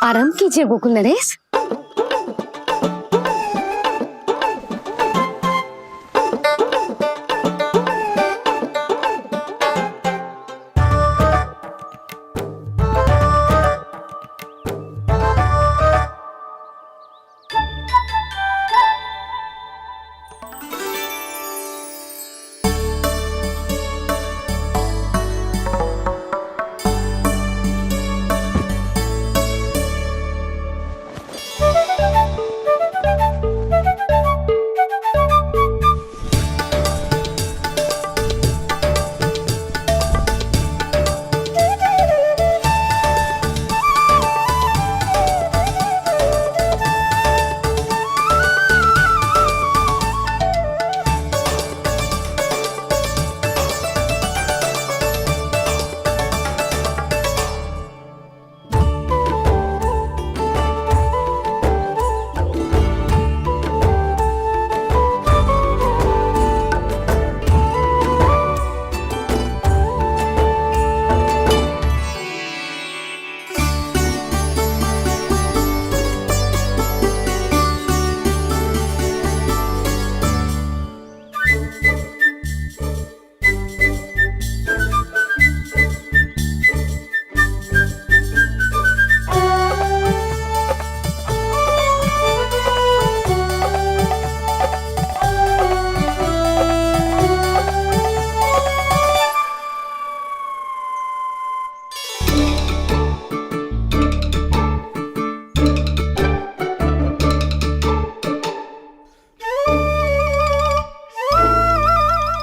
आराम कीजिए गोकुल नरेश।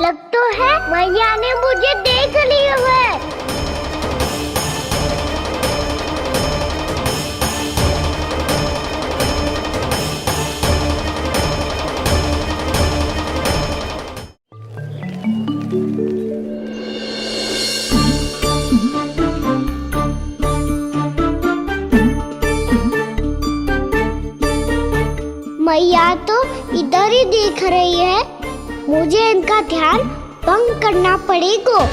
लग तो है मैया ने मुझे देख लिया है। मैया तो इधर ही देख रही है, मुझे इनका ध्यान भंग करना पड़ेगा।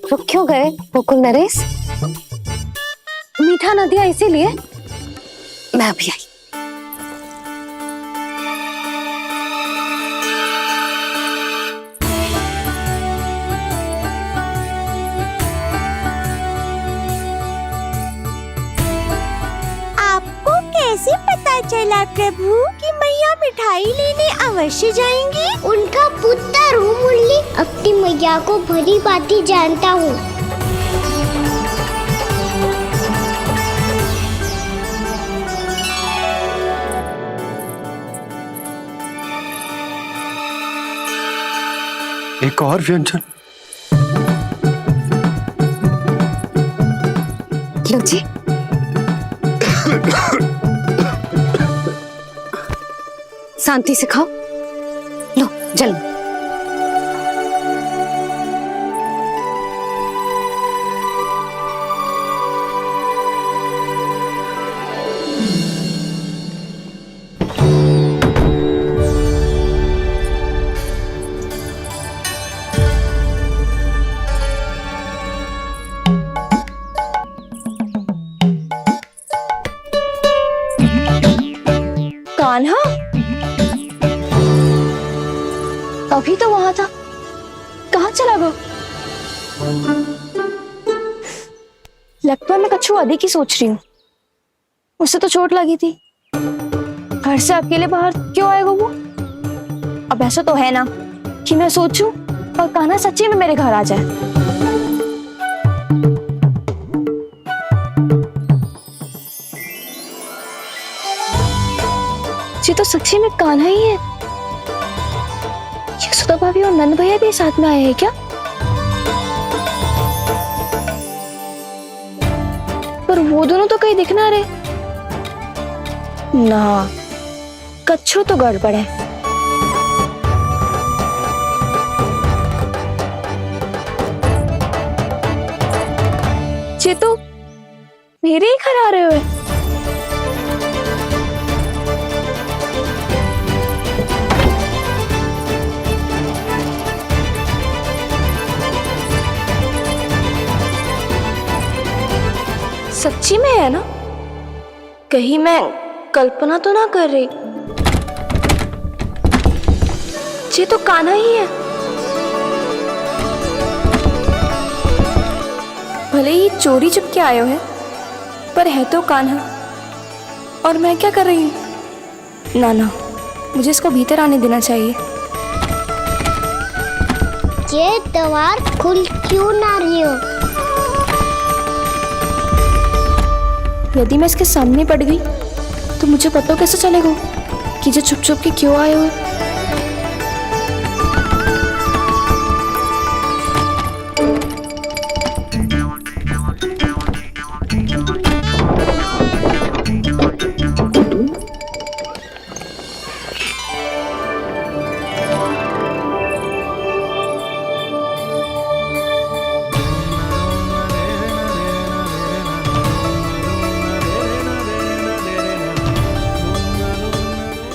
रुक क्यों गए गोकुल नरेश? मीठा न दिया इसीलिए मैं अभी आई। आपको कैसे पता चला प्रभु कि मैया मिठाई लेने अवश्य जाएंगी? उनका पुत्र हूँ मुरली, अपनी मैया को भली भांति जानता हूँ। एक और व्यंजन। लो जी। शांति से खाओ। लो जल। कान्हा अभी तो वहां था, कहाँ चला गया? लगता है मैं कच्छू अधिक ही सोच रही हूँ। उसे तो चोट लगी थी, घर से अकेले बाहर क्यों आएगा वो? अब ऐसा तो है ना कि मैं सोचूं और कान्हा सच्ची में मेरे घर आ जाए। सच्ची में कान्हा ही है। यशोदा भाभी और नंद भैया भी साथ में आए हैं क्या? पर वो दोनों तो कहीं दिख ना रहे। ना, कच्छू तो गड़बड़ है। चेतु, मेरे ही घर आ रहे हो? सच्ची में है ना? कहीं मैं कल्पना तो ना कर रही? ये तो कान्हा ही है। भले ही चोरी चुपके आए हो है, पर है तो कान्हा। और मैं क्या कर रही हूँ? ना ना, मुझे इसको भीतर आने देना चाहिए। ये दीवार खुल क्यों ना रही हो? यदि मैं इसके सामने पड़ गई तो मुझे पता कैसे चलेगा कि ये छुप छुप के क्यों आए हुए?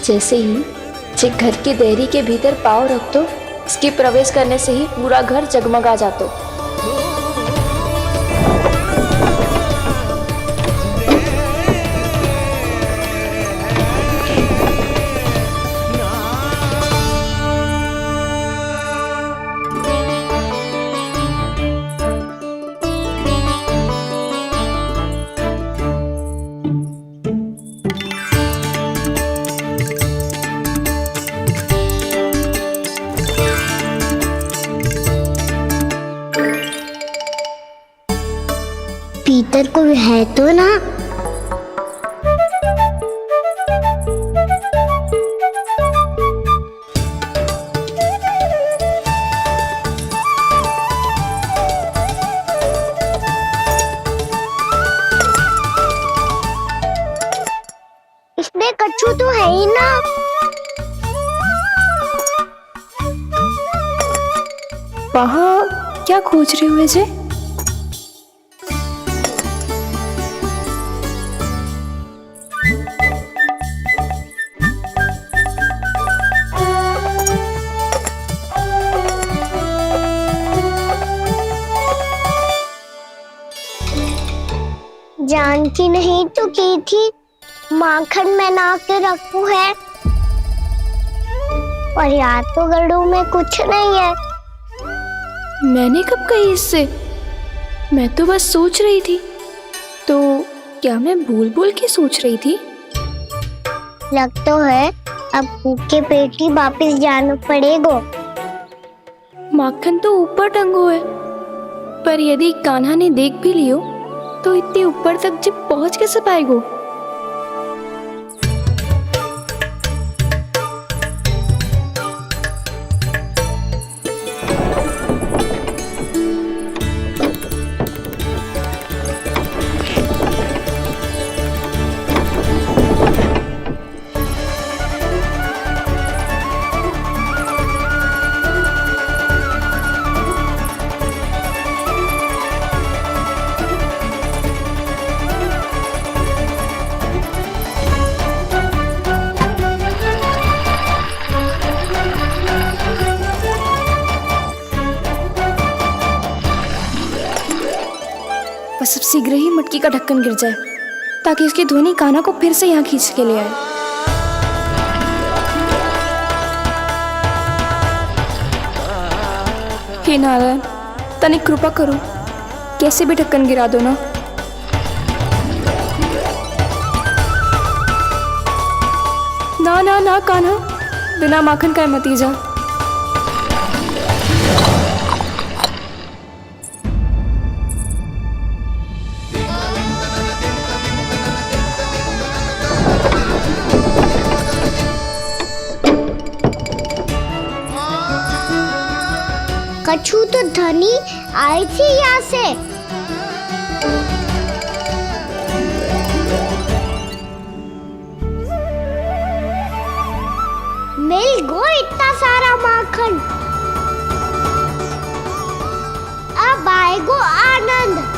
जैसे ही जे घर की देहरी के भीतर पाँव रख दो, इसके प्रवेश करने से ही पूरा घर जगमगा जातो। भीतर कोई है तो ना? इसमें कच्छू तो है ही ना। वहाँ क्या खोज रहे हुए जे? जानती नहीं तो की थी माखन में ना के रखू है, और याद तो गड़ू में कुछ नहीं है। मैंने कब कही इससे? मैं तो बस सोच रही थी। तो क्या मैं भूल भूल के सोच रही थी? लग तो है अब भूखे पेट ही वापिस जाना पड़ेगा। माखन तो ऊपर टंगो है, पर यदि कान्हा ने देख भी लियो तो इतने ऊपर तक जब पहुंच कैसे पाएगो? बस अब शीघ्र ही मटकी का ढक्कन गिर जाए ताकि उसकी ध्वनि कान्हा को फिर से यहाँ खींच के ले आए। हे नारायण, तनिक कृपा करो, कैसे भी ढक्कन गिरा दो ना। ना ना ना कान्हा, बिना माखन का मत ही जा। कछु तो धनी आई थी यहाँ से। मिल गो इतना सारा माखन। अब आएगो आनंद।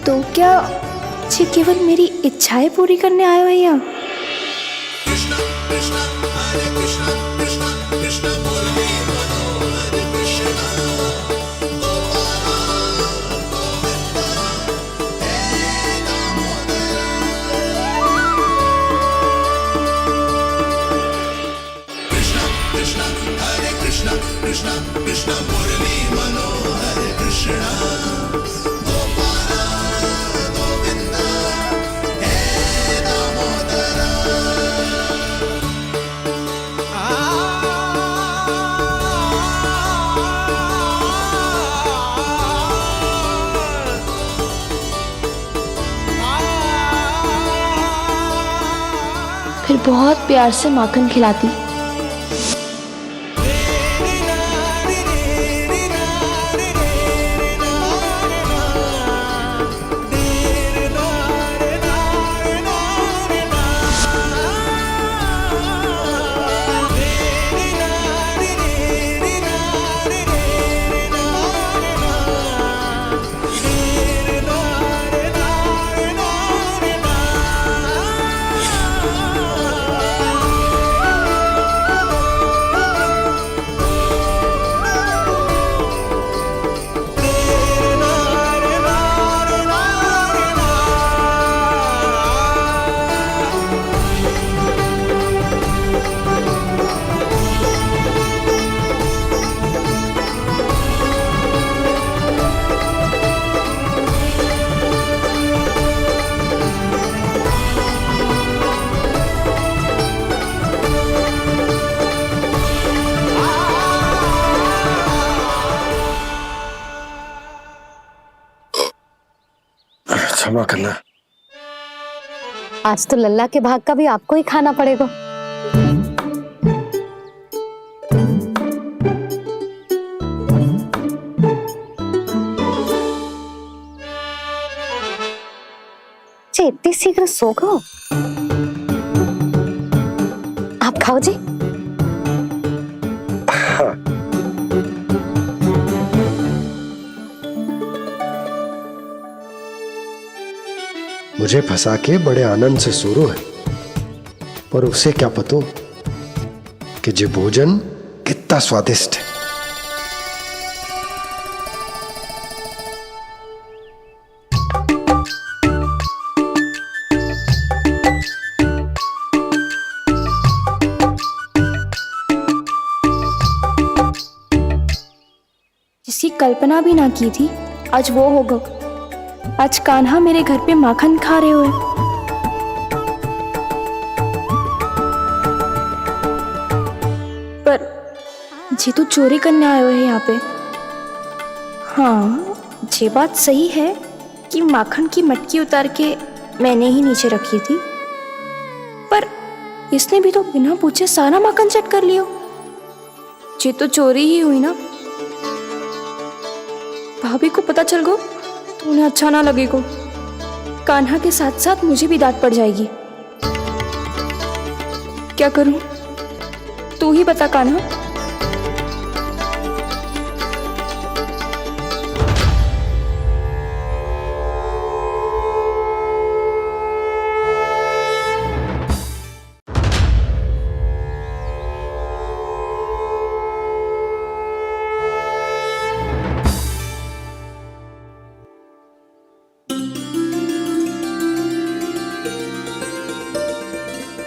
तो क्या ये केवल मेरी इच्छाएं पूरी करने आए हो यहाँ? फिर बहुत प्यार से माखन खिलाती। क्षमा करना। आज तो लल्ला के भाग का भी आपको ही खाना पड़ेगा। जी इतनी शीघ्र सो गो? आप खाओ जी। हाँ। मुझे फंसा के बड़े आनंद से सो रो है, पर उसे क्या पता कि ये भोजन कितना स्वादिष्ट है। जिसकी कल्पना भी ना की थी आज वो होगा। आज कान्हा मेरे घर पे माखन खा रहे हुए। पर जी तो चोरी करने आए हुए हैं यहाँ पे। हाँ ये बात सही है कि माखन की मटकी उतार के मैंने ही नीचे रखी थी, पर इसने भी तो बिना पूछे सारा माखन चट कर लिया। ये तो चोरी ही हुई ना। भाभी को पता चल गो तो उन्हें अच्छा ना लगेगा। कान्हा के साथ साथ मुझे भी डांट पड़ जाएगी। क्या करूं? तू ही बता कान्हा।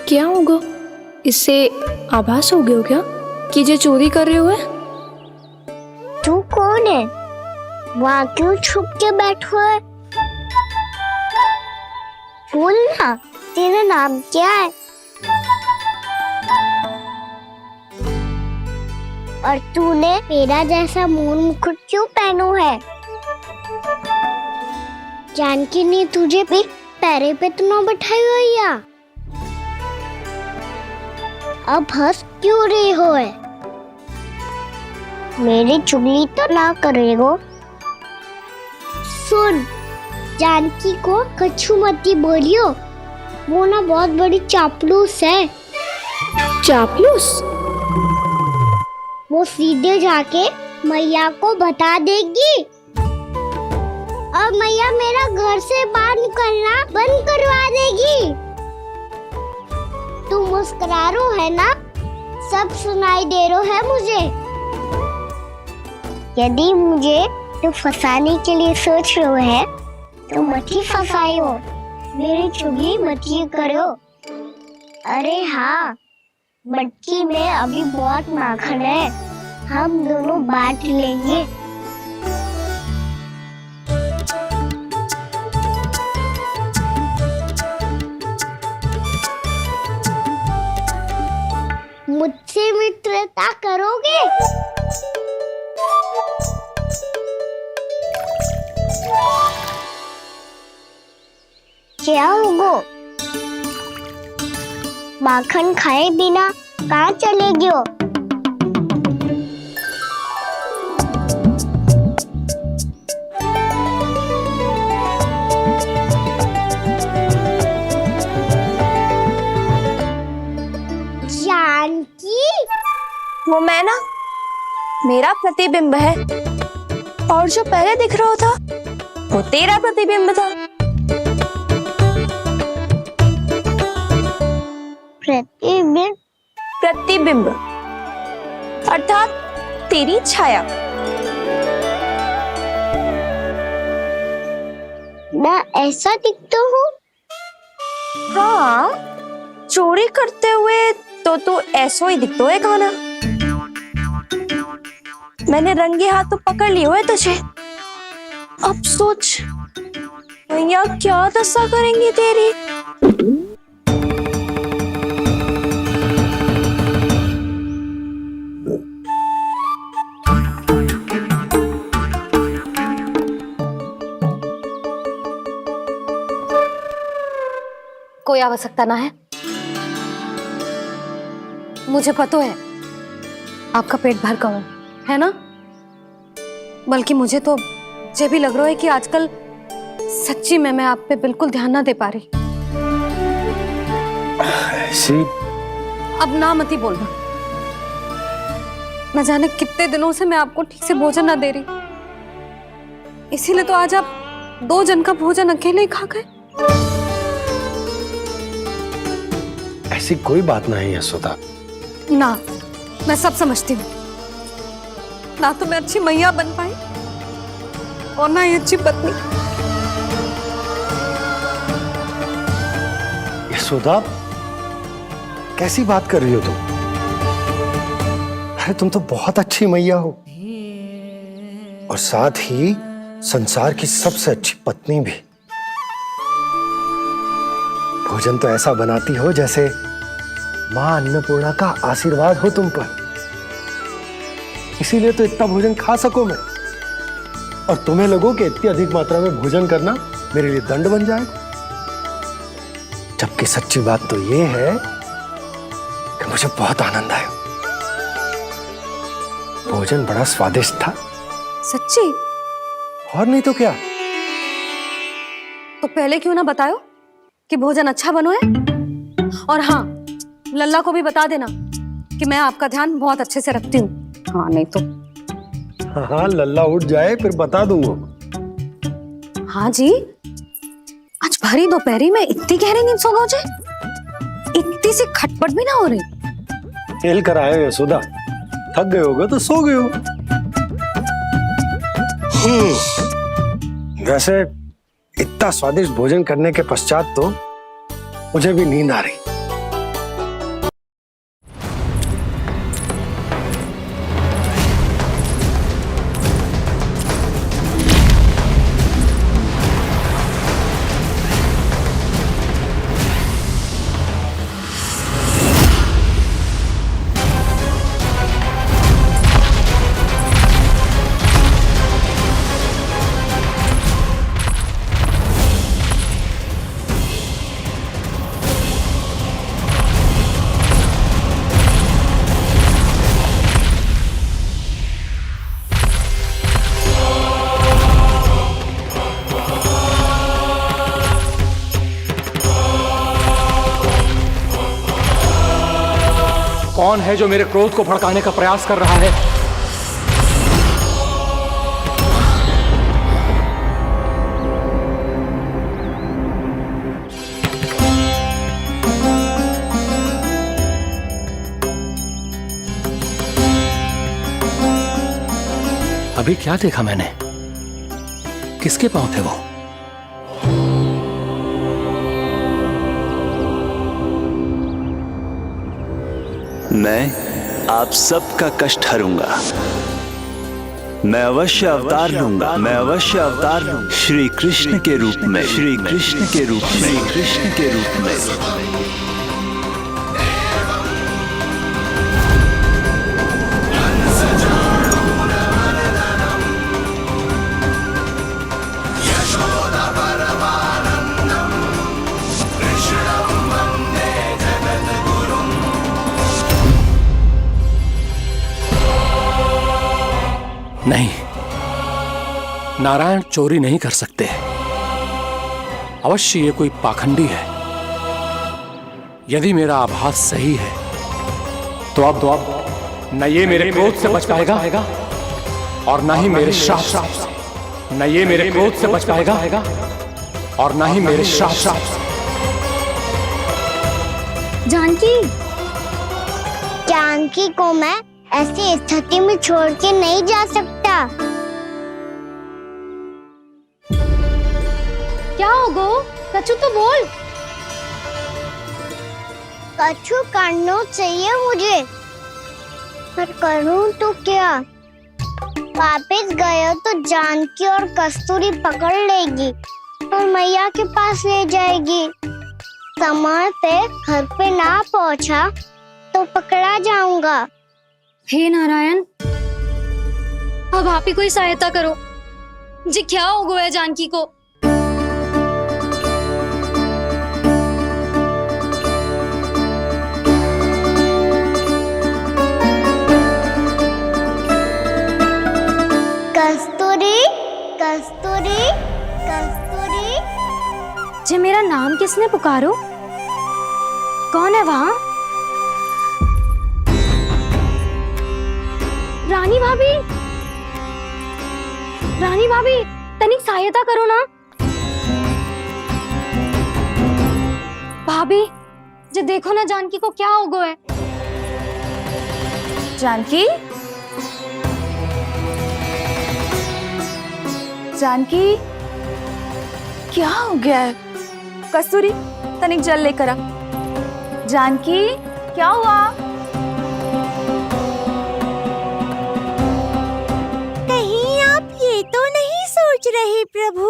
क्या होगा? इससे आभास हो गया हो क्या कि जे चोरी कर रहे हुए? तू कौन है? वहाँ क्यों छुप के बैठो है? बोल ना, तेरा नाम क्या है? और तूने मेरा जैसा मोर मुकुट क्यों पहनो है? जानकी ने तुझे भी पैरे पे तो ना बैठाई हुई है। अब हंस क्यों रही हो है? मेरी चुगली तो ना करेगो। सुन, जानकी को कछु मती बोलियो, वो ना बहुत बड़ी चापलूस है। चापलूस? वो सीधे जाके मैया को बता देगी और मैया मेरा घर से बाहर निकलना बंद करवा देगी। तू मुस्कुरा रो है ना? सब सुनाई दे रो है मुझे। यदि मुझे तू फंसाने के लिए सोच रहे है तो मत ही फंसायो, मेरी चुगली मत ही करो। अरे हाँ, मटकी में अभी बहुत माखन है, हम दोनों बांट लेंगे। मुझसे मित्रता करोगे? क्या होगा? माखन खाए बिना कहाँ चलेगी हो? जानकी? वो मैं ना, मेरा प्रतिबिंब है, और जो पहले दिख रहा था वो तेरा प्रतिबिंब था। प्रतिबिंब? प्रतिबिंब अर्थात तेरी छाया। मैं ऐसा दिखता हूँ? हाँ, चोरी करते हुए तो तू ऐसो ही दिखतो है कान्हा। मैंने रंगे हाथ तो पकड़ लिए हुए तुझे। अब सोच भैया क्या दशा करेंगी तेरी। कोई आवश्यकता ना है, मुझे पता है आपका पेट भर का है ना। बल्कि मुझे तो ये भी लग रहा है कि आजकल सच्ची में मैं आप पे बिल्कुल ध्यान ना दे पा रही। ऐसी अब ना मत ही बोलना। न जाने कितने दिनों से मैं आपको ठीक से भोजन ना दे रही, इसीलिए तो आज आप 2 जन का भोजन अकेले ही खा गए। ऐसी कोई बात नहीं है सुधा। ना, मैं सब समझती हूँ। ना तो मैं अच्छी मैया बन पाई और ना ही अच्छी पत्नी। यशोदा, कैसी बात कर रही हो तुम? अरे तुम तो बहुत अच्छी मैया हो और साथ ही संसार की सबसे अच्छी पत्नी भी। भोजन तो ऐसा बनाती हो जैसे मां अन्नपूर्णा का आशीर्वाद हो तुम पर। इसीलिए तो इतना भोजन खा सको मैं, और तुम्हें लगो कि इतनी अधिक मात्रा में भोजन करना मेरे लिए दंड बन जाएगा। जबकि सच्ची बात तो ये है कि मुझे बहुत आनंद आया। भोजन बड़ा स्वादिष्ट था। सच्ची? और नहीं तो क्या। तो पहले क्यों ना बताओ कि भोजन अच्छा बनो है। और हाँ, लल्ला को भी बता देना कि मैं आपका ध्यान बहुत अच्छे से रखती हूँ। हाँ नहीं तो। हाँ, लल्ला उठ जाए फिर बता दूंगा। हाँ जी, आज भरी दोपहरी में इतनी गहरी नींद सो गए? इतनी सी खटपट भी ना हो रही? खेल कर आए हो यशोदा, थक गए होगे तो सो गए हो। वैसे इतना स्वादिष्ट भोजन करने के पश्चात तो मुझे भी नींद आ रही। कौन है जो मेरे क्रोध को भड़काने का प्रयास कर रहा है? अभी क्या देखा मैंने? किसके पांव थे वो? मैं आप सबका कष्ट हरूंगा। मैं अवश्य अवतार लूंगा। मैं अवश्य अवतार लूंगा। श्री कृष्ण के रूप में। श्री कृष्ण के रूप में। श्री कृष्ण के रूप में। नहीं, नारायण चोरी नहीं कर सकते। अवश्य ये कोई पाखंडी है। यदि मेरा आभास सही है तो अब न ये मेरे क्रोध से बच पाएगा और न ही मेरे श्राप से। न ये मेरे क्रोध से बच पाएगा और न ही मेरे श्राप से। जानकी, जानकी को मैं ऐसी स्थिति में छोड़ के नहीं जा सकता। क्या हो गो? कछु तो बोल। कछु करना चाहिए मुझे, पर करूं तो क्या? वापिस गए तो जानकी और कस्तूरी पकड़ लेगी और मैया के पास ले जाएगी। समय पे घर पे ना पहुंचा तो पकड़ा जाऊंगा। हे नारायण, अब आप ही कोई सहायता करो जी। क्या हो गया जानकी को? कस्तूरी, कस्तूरी, कस्तूरी। जी मेरा नाम किसने पुकारो? कौन है वहाँ? रानी भाभी, रानी भाभी, तनिक सहायता करो ना। भाभी जी देखो ना जानकी को क्या हो गया है। जानकी, जानकी, क्या हो गया है? कस्तूरी, तनिक जल लेकर आ। जानकी, क्या हुआ? तो नहीं सोच रहे प्रभु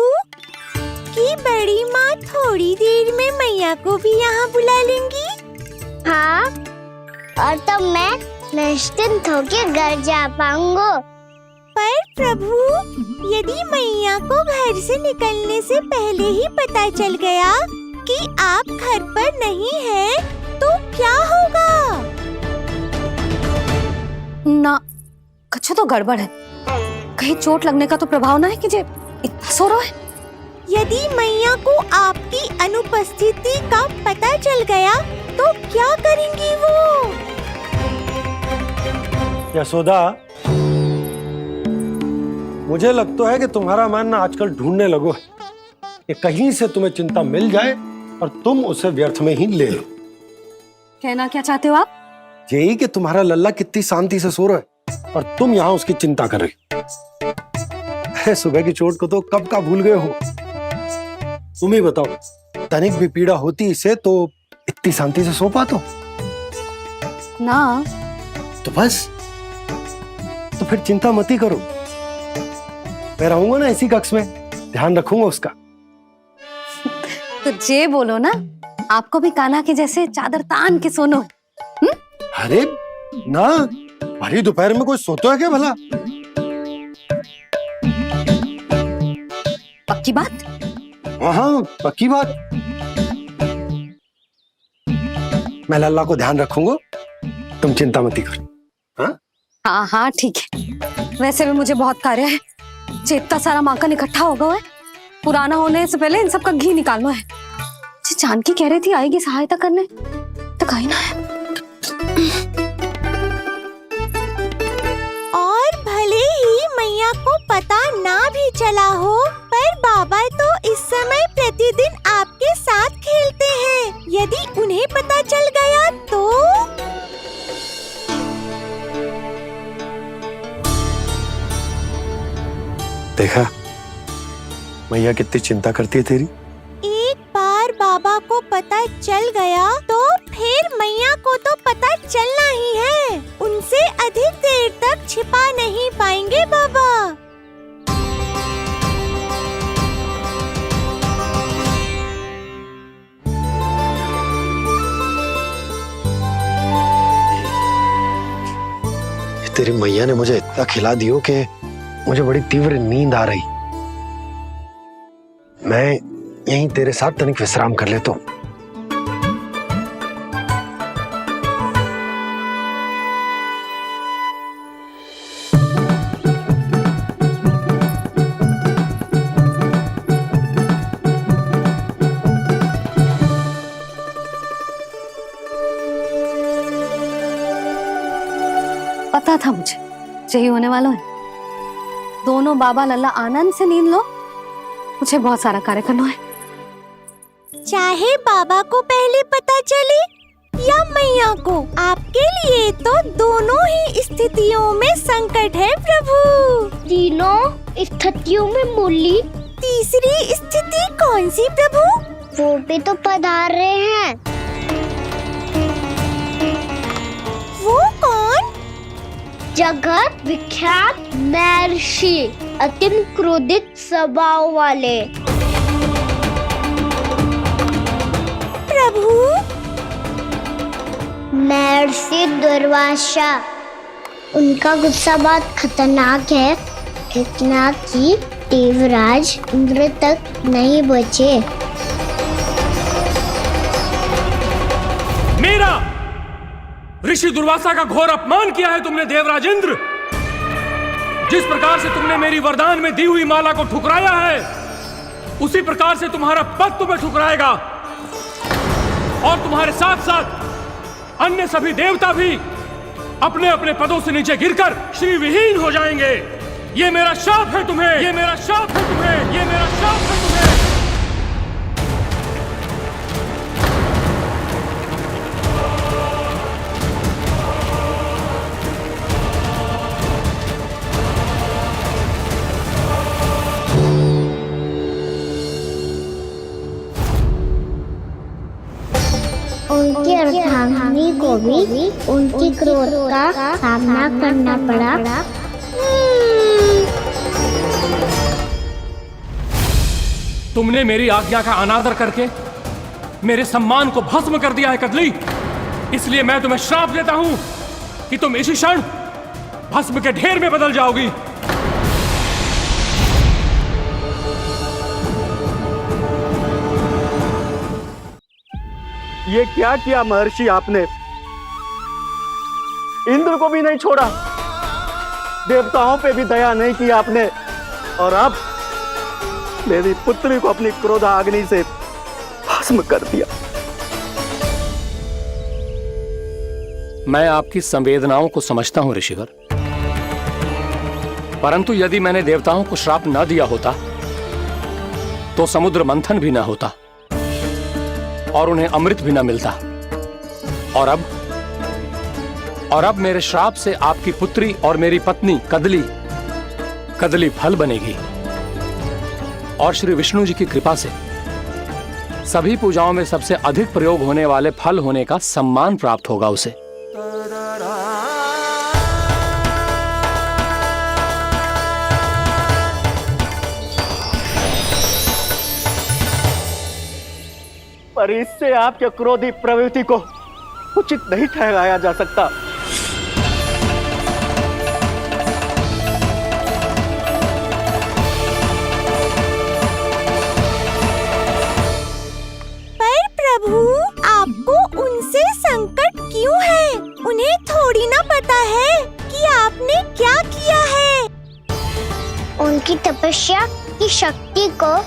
कि बड़ी माँ थोड़ी देर में मैया को भी यहाँ बुला लेंगी? हाँ, और तब मैं निश्चिंत होकर घर जा पाऊंगा। पर प्रभु, यदि मैया को घर से निकलने से पहले ही पता चल गया कि आप घर पर नहीं हैं, तो क्या होगा? ना, कुछ तो गड़बड़ है। कहीं चोट लगने का तो प्रभाव ना है कि जे इतना सो रहा है। यदि मैया को आपकी अनुपस्थिति का पता चल गया तो क्या करेंगी वो? यशोदा, मुझे लगता है कि तुम्हारा मन ना आजकल ढूंढने लगो है कि कहीं से तुम्हें चिंता मिल जाए और तुम उसे व्यर्थ में ही ले लो। कहना क्या चाहते हो आप? यही कि तुम्हारा लल्ला कितनी शांति से सो रहा है और तुम यहां उसकी चिंता कर रही हो। अरे सुबह की चोट को तो कब का भूल गए हो। तुम ही बताओ, तनिक भी पीड़ा होती इसे तो इतनी शांति से सो पाते हो? ना। तो बस, तो फिर चिंता मत ही करो। मैं रहूंगा ना इसी कक्ष में, ध्यान रखूंगा उसका। तो जे बोलो ना, आपको भी कान्हा के जैसे चादर तान के सोनो है। अरे ना, भरी दोपहर में कोई सोता है क्या भला? पक्की बात? हाँ, पक्की बात। मैं लल्ला को ध्यान रखूंगा, तुम चिंता मत करो। हाँ हाँ ठीक है। वैसे भी मुझे बहुत कार्य है। इतना सारा माखन इकट्ठा होगा है, पुराना होने से पहले इन सब का घी निकालना है। जानकी कह रही थी आएगी सहायता करने, तो कहीं ना है। और भले ही मैया को पता ना भी चला हो, पर बाबा तो इस समय प्रतिदिन आपके साथ खेलते हैं। यदि उन्हें पता चल गया तो? देखा मैया कितनी चिंता करती है तेरी। एक बार बाबा को पता चल गया तो फिर मैया को तो पता चलना ही है। उनसे अधिक देर तक छिपा नहीं पाएंगे बाबा। तेरी मैया ने मुझे इतना खिला दियो कि मुझे बड़ी तीव्र नींद आ रही। मैं यहीं तेरे साथ तनिक विश्राम कर लेता हूं। पता था मुझे यही होने वाला है। दोनों बाबा लल्ला आनंद से नींद लो, मुझे बहुत सारा कार्य करना है। चाहे बाबा को पहले पता चले या मैया को, आपके लिए तो दोनों ही स्थितियों में संकट है प्रभु। तीनों स्थितियों में मूली, तीसरी स्थिति कौन सी प्रभु? वो भी तो पधार रहे हैं। वो कौन? जगत विख्यात महर्षि, अत्यंत क्रोधित स्वभाव वाले। प्रभु, महर्षि दुर्वासा। उनका गुस्सा बहुत खतरनाक है, इतना कि देवराज इंद्र तक नहीं बचे। मेरा ऋषि दुर्वासा का घोर अपमान किया है तुमने देवराज इंद्र। जिस प्रकार से तुमने मेरी वरदान में दी हुई माला को ठुकराया है, उसी प्रकार से तुम्हारा पद तुम्हें ठुकराएगा और तुम्हारे साथ साथ अन्य सभी देवता भी अपने अपने पदों से नीचे गिरकर श्री विहीन हो जाएंगे। ये मेरा शाप है तुम्हें, ये मेरा शाप है तुम्हें, ये मेरा शाप है तुम्हें। उनकी अर्धांगिनी को भी उनकी क्रोध का सामना करना पड़ा। तुमने मेरी आज्ञा का अनादर करके मेरे सम्मान को भस्म कर दिया है कदली। इसलिए मैं तुम्हें श्राप देता हूं कि तुम इसी क्षण भस्म के ढेर में बदल जाओगी। ये क्या किया महर्षि आपने? इंद्र को भी नहीं छोड़ा, देवताओं पे भी दया नहीं की आपने, और अब मेरी पुत्री को अपनी क्रोधाग्नि से भस्म कर दिया। मैं आपकी संवेदनाओं को समझता हूं ऋषिवर। परंतु यदि मैंने देवताओं को श्राप न दिया होता तो समुद्र मंथन भी न होता और उन्हें अमृत भी न मिलता। और अब मेरे श्राप से आपकी पुत्री और मेरी पत्नी कदली फल बनेगी और श्री विष्णु जी की कृपा से सभी पूजाओं में सबसे अधिक प्रयोग होने वाले फल होने का सम्मान प्राप्त होगा उसे। पर इससे आपके क्रोधी प्रवृत्ति को उचित नहीं ठहराया जा सकता। पर प्रभु, आपको उनसे संकट क्यों है? उन्हें थोड़ी ना पता है कि आपने क्या किया है। उनकी तपस्या की शक्ति को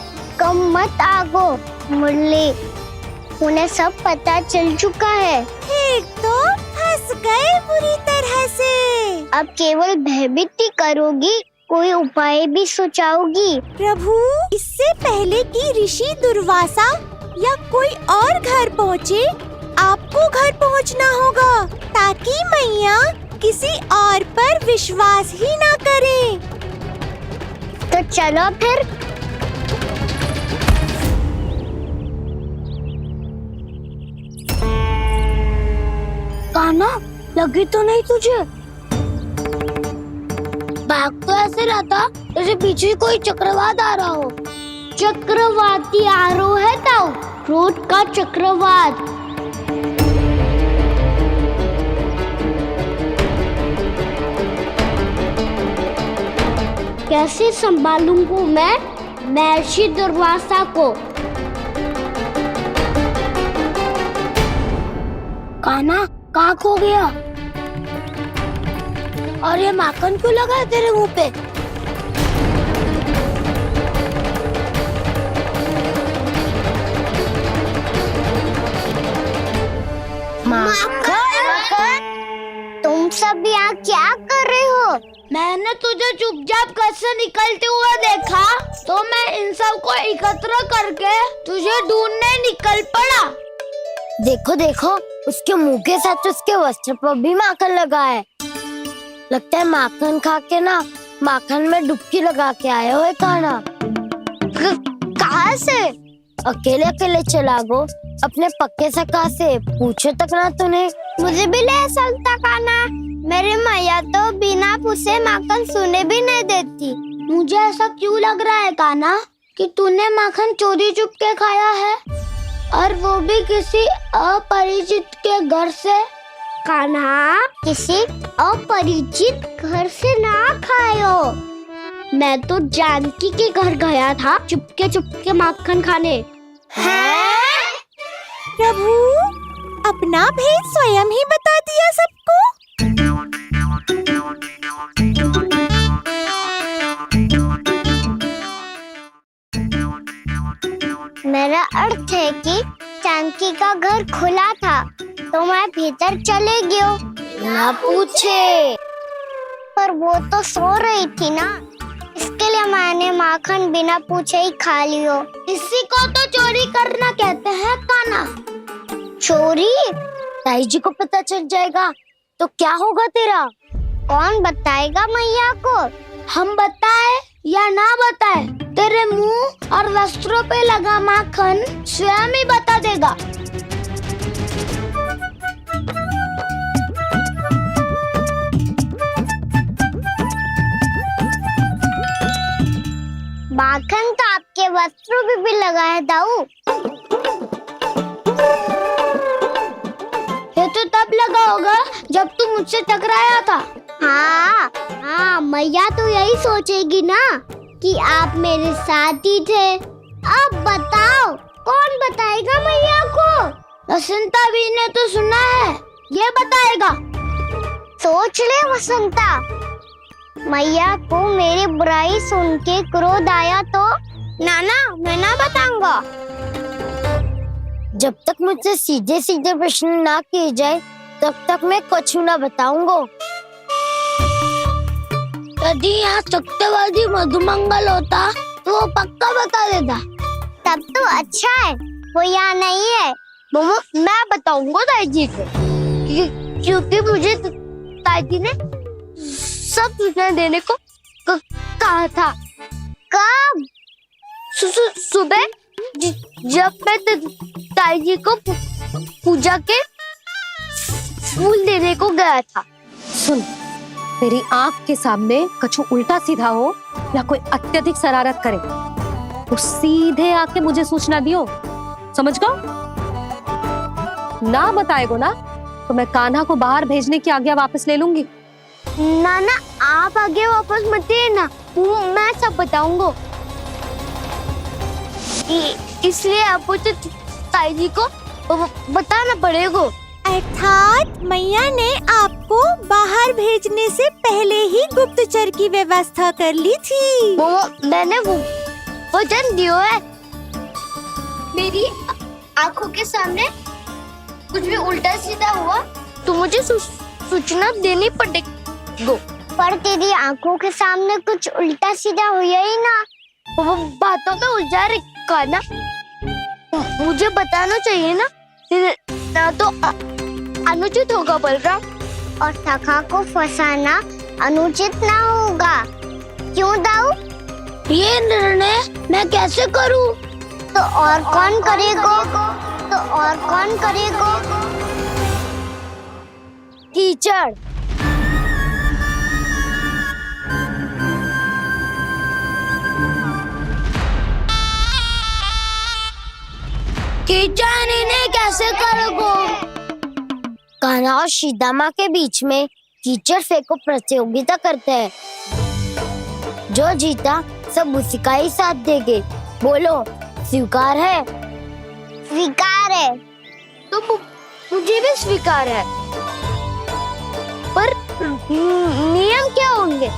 कम मत आगो मुरली, उन्हें सब पता चल चुका है। फिर तो फंस गए बुरी तरह से। अब केवल भयभीत ही करोगी, कोई उपाय भी सोचाओगी? प्रभु, इससे पहले कि ऋषि दुर्वासा या कोई और घर पहुँचे, आपको घर पहुँचना होगा ताकि मैया किसी और पर विश्वास ही ना करे। तो चलो फिर। कान्हा, लगी तो नहीं तुझे? भाग तो ऐसे रहा था जैसे पीछे कोई चक्रवात आ रहा हो। चक्रवाती आरोह है ताऊ, क्रोध का चक्रवात। कैसे संभालूंगा मैं महर्षि दुर्वासा को? कान्हा, कहाँ खो गया? और ये माखन क्यों लगा है तेरे मुंह पे? माखन, तुम सब यहाँ क्या कर रहे हो? मैंने तुझे चुपचाप घर से निकलते हुए देखा तो मैं इन सब को एकत्र करके तुझे ढूंढने निकल पड़ा। देखो देखो, उसके मुंह के साथ उसके वस्त्र पर भी माखन लगा है। लगता है माखन खा के ना माखन में डुबकी लगा के आए हो कान्हा। कहाँ से? अकेले अकेले चला गो अपने पक्के सका से, पूछो तक ना तूने। मुझे भी ले चलता कान्हा, मेरी मैया तो बिना पूछे माखन सुने भी नहीं देती। मुझे ऐसा क्यों लग रहा है कान्हा कि तूने माखन चोरी चुप के खाया है, और वो भी किसी अपरिचित के घर से? कान्हा, किसी अपरिचित घर से ना खायो। मैं तो जानकी के घर गया था चुपके माखन खाने। हैं? प्रभु, अपना भेद स्वयं ही बता दिया सबको। मेरा अर्थ है कि जानकी का घर खुला था तो मैं भीतर चले गयो। ना पूछे। पर वो तो सो रही थी ना, इसके लिए मैंने माखन बिना पूछे ही खा लियो। इसी को तो चोरी करना कहते हैं कान्हा। चोरी? ताई जी को पता चल जाएगा तो क्या होगा तेरा? कौन बताएगा मैया को? हम बताए या ना बताए, तेरे मुंह और वस्त्रों पे लगा माखन स्वयं ही बता देगा। माखन तो आपके वस्त्रों पे भी लगा है दाऊ। ये तो तब लगा होगा जब तू मुझसे टकराया था। हाँ, मैया तो यही सोचेगी ना कि आप मेरे साथ ही थे। अब बताओ, कौन बताएगा मैया को? वसंता भी ने तो सुना है, ये बताएगा। सोच ले वसंता, मैया को मेरी बुराई सुन के क्रोध आया तो? नाना, मैं ना बताऊंगा। जब तक मुझसे सीधे सीधे प्रश्न ना किए जाए तब तक मैं कुछ ना बताऊंगा। यदि यहाँ सत्यवादी मधुमंगल होता तो वो पक्का बता देता। तब तो अच्छा है वो यहाँ नहीं है। मोमो मैं बताऊंगा ताई जी को, क्योंकि मुझे ताई जी ने सब सूचना देने को कहा था। कब? सुबह जब मैं ताई जी को पूजा के फूल देने को गया था। सुन, तेरी आंख के सामने कछु उल्टा सीधा हो या कोई अत्यधिक शरारत करे तो सीधे आके मुझे सूचना दियो, समझ गो? ना बताएगो ना तो मैं कान्हा को बाहर भेजने की आज्ञा वापस ले लूंगी। नाना आप आगे वापस मत देना, मैं सब बताऊंगा। इसलिए आपको तो ताई जी को बताना पड़ेगा। अर्थात मैया ने आपको बाहर भेजने से पहले ही गुप्तचर की व्यवस्था कर ली थी। मैंने वो वचन दिया है। मेरी आंखों के सामने कुछ भी उल्टा सीधा हुआ तो मुझे सूचना देनी पड़ेगी। पर तेरी आंखों के सामने कुछ उल्टा सीधा हुआ ही ना, वो बातों में उलझा रखा ना, मुझे बताना चाहिए ना तो अनुचित होगा बलराम। और सखा को फंसाना अनुचित ना होगा, क्यों दाऊ? ये निर्णय मैं कैसे करूं? तो और कौन करेगा? कीचड़। कीचड़ इन्हें कैसे करोगे? कान्हा और सीता के बीच में कीचड़ फेंको प्रतियोगिता करते हैं। जो जीता सब उसी का ही साथ देंगे। बोलो स्वीकार है? स्वीकार है। तो मुझे भी स्वीकार है। पर नियम क्या होंगे?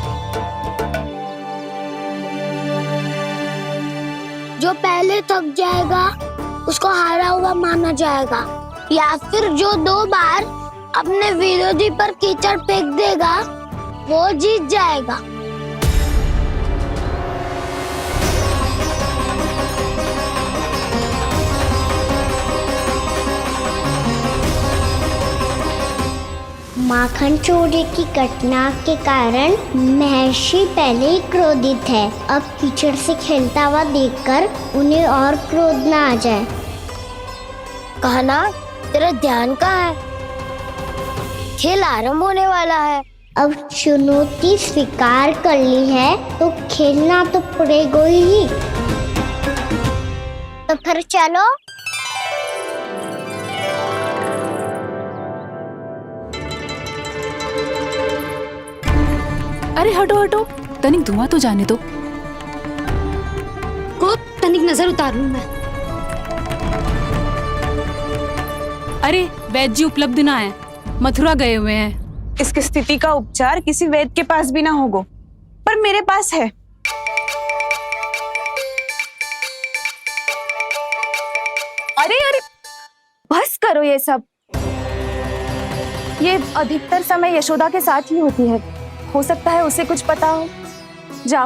जो पहले थक जाएगा उसको हारा हुआ माना जाएगा, या फिर जो 2 बार अपने विरोधी पर कीचड़ फेंक देगा वो जीत जाएगा। माखन चोरी की घटना के कारण महर्षि पहले ही क्रोधित है। अब कीचड़ से खेलता हुआ देखकर उन्हें और क्रोध न आ जाए। कहना तेरा ध्यान कहाँ है? खेल आरंभ होने वाला है। अब चुनौती स्वीकार कर ली है तो खेलना तो पड़ेगा ही। तो फिर चलो। अरे हटो हटो, तनिक धुआं तो जाने दो। को तनिक नजर उतार लूं मैं। अरे वैद्य जी उपलब्ध ना है, मथुरा गए हुए हैं। इसकी स्थिति का उपचार किसी वैद्य के पास भी ना होगा, पर मेरे पास है। अरे अरे बस करो ये सब। ये अधिकतर समय यशोदा के साथ ही होती है। हो सकता है उसे कुछ पता हो। जा,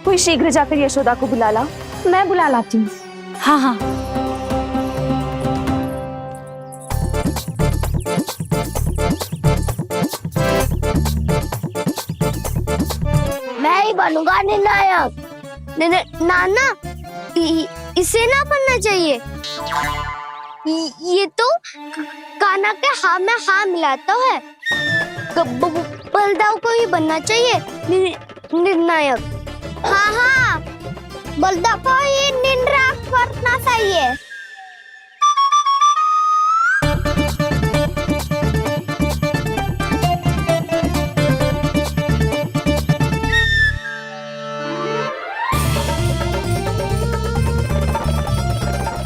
कोई शीघ्र जाकर यशोदा को बुला ला। मैं बुला लाती हूँ। हाँ हाँ। मैं ही बनूंगा निर्णायक। नाना इसे ना बनना चाहिए। ये तो कान्हा के हाँ में हाँ मिलाता है। बलदाऊ को ही बनना चाहिए निर्णायक। हाँ हाँ, बलदाऊ को ही निर्णायक बनना चाहिए।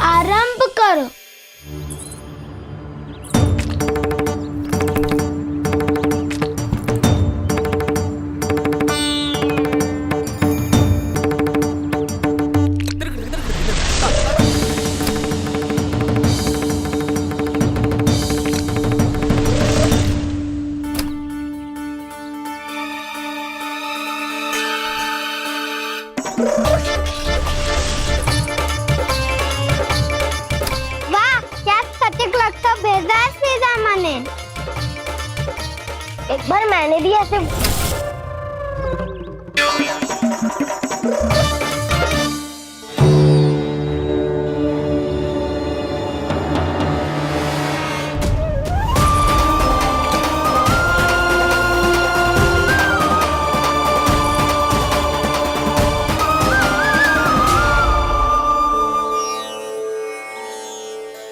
आरंभ करो। वाह, क्या सटीक लगता भेजा है सीधा मैंने। एक बार मैंने भी ऐसे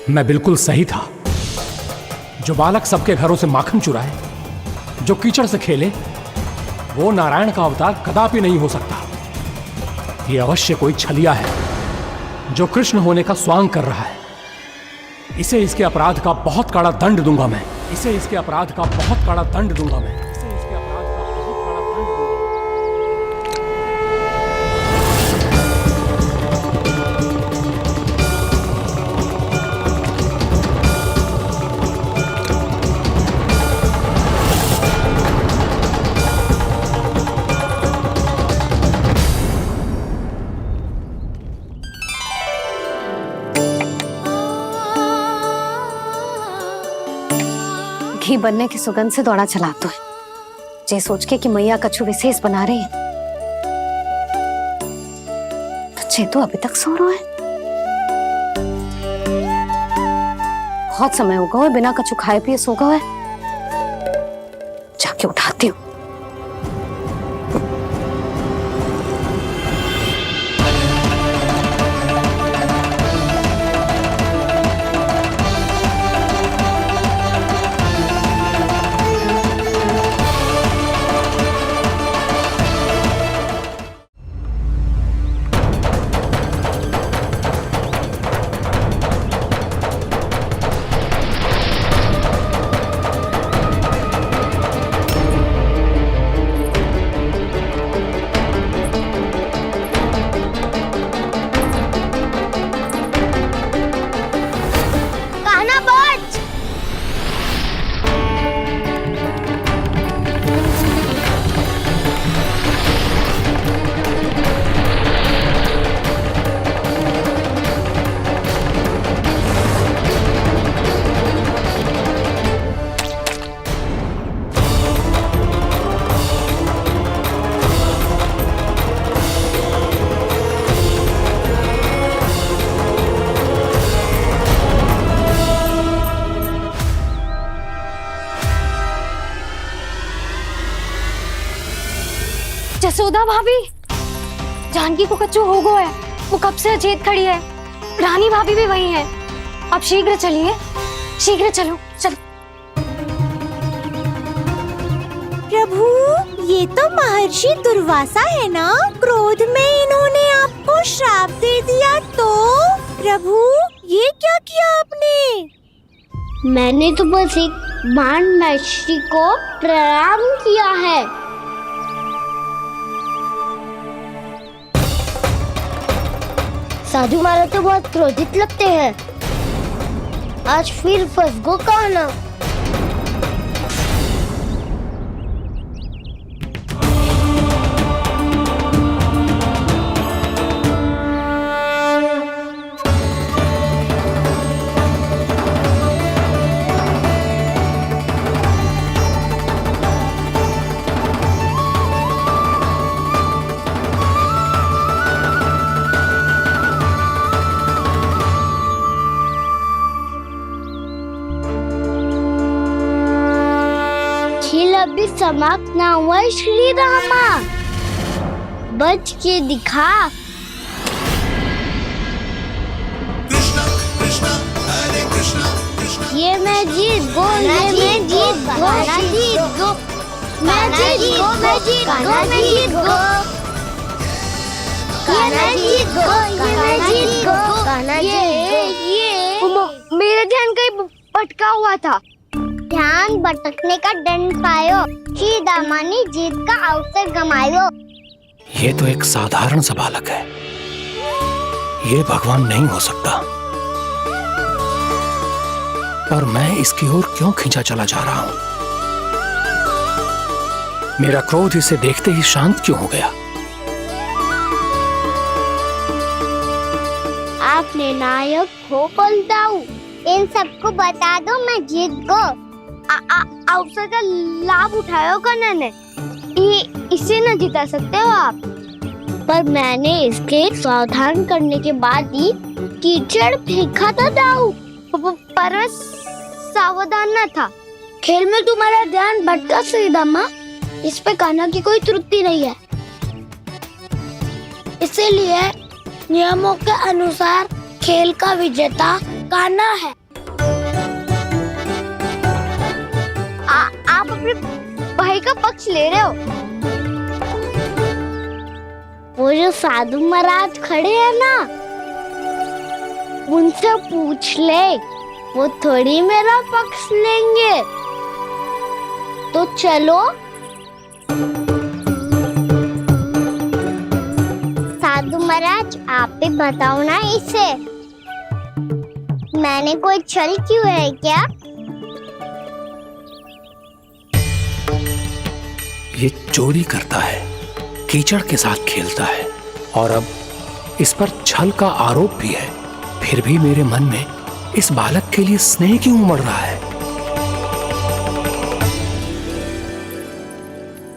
मैं बिल्कुल सही था। जो बालक सबके घरों से माखन चुराए, जो कीचड़ से खेले, वो नारायण का अवतार कदापि नहीं हो सकता। ये अवश्य कोई छलिया है जो कृष्ण होने का स्वांग कर रहा है। इसे इसके अपराध का बहुत कड़ा दंड दूंगा मैं। इसे इसके अपराध का बहुत कड़ा दंड दूंगा मैं। इसे इसके अपराध का बहुत कड़ा दंड दूंगा। घी बनने की सुगंध से दौड़ा चला तो है, जे सोच के कि मैया कछु विशेष बना रही है। तो चे तो अभी तक सो रहा है। बहुत समय हो गया है, बिना कछु खाए पिए सो गया है। जाके उठाती हूँ। जसोदा भाभी, जानकी को कच्चू हो गया है। वो कब से अचेत खड़ी है। रानी भाभी भी वही है। आप शीघ्र चलिए, शीघ्र चलो। चल। प्रभु, ये तो महर्षि दुर्वासा है ना? क्रोध में इन्होंने आपको श्राप दे दिया तो? प्रभु, ये क्या किया आपने? मैंने तो बस एक बाण महर्षि को प्रणाम किया है। साधु महाराज तो बहुत क्रोधित लगते हैं। आज फिर फंस गो कहना। खेल अभी समाप्त ना हुआ है श्री रामा। बच के दिखा। ये मैं जीत गो, ये मैं जीत गो, मैं जीत गो, मैं जीत गो, मैं जीत गो, मैं जीत गो, ये मैं जीत गो, ये मैं जीत गो, ये मेरा ध्यान कहीं भटका हुआ था। ध्यान भटकने का दंड पायो, श्री दामानी जीत का अवसर गमायो। ये तो एक साधारण सा बालक है, ये भगवान नहीं हो सकता। पर मैं इसकी ओर क्यों खींचा चला जा रहा हूं? मेरा क्रोध इसे देखते ही शांत क्यों हो गया? अपने नायक को बोलता हूँ। इन सबको बता दो मैं जीत गो। अवसर का लाभ उठायो कन्ना ने। इसे न जिता सकते हो आप। पर मैंने इसके सावधान करने के बाद ही कीचड़ फेंका था दाऊ, पर सावधान न था। खेल में तुम्हारा ध्यान भटका श्रीदामा, इस पे कान्हा की कोई त्रुटि नहीं है। इसीलिए नियमों के अनुसार खेल का विजेता कान्हा है। आप अपने भाई का पक्ष ले रहे हो। वो जो साधु महाराज खड़े हैं ना, उनसे पूछ ले, वो थोड़ी मेरा पक्ष लेंगे। तो चलो। साधु महाराज आप भी बताओ ना इसे, मैंने कोई छल क्यों है क्या? ये चोरी करता है, कीचड़ के साथ खेलता है और अब इस पर छल का आरोप भी है। फिर भी मेरे मन में इस बालक के लिए स्नेह क्यों उमड़ रहा है?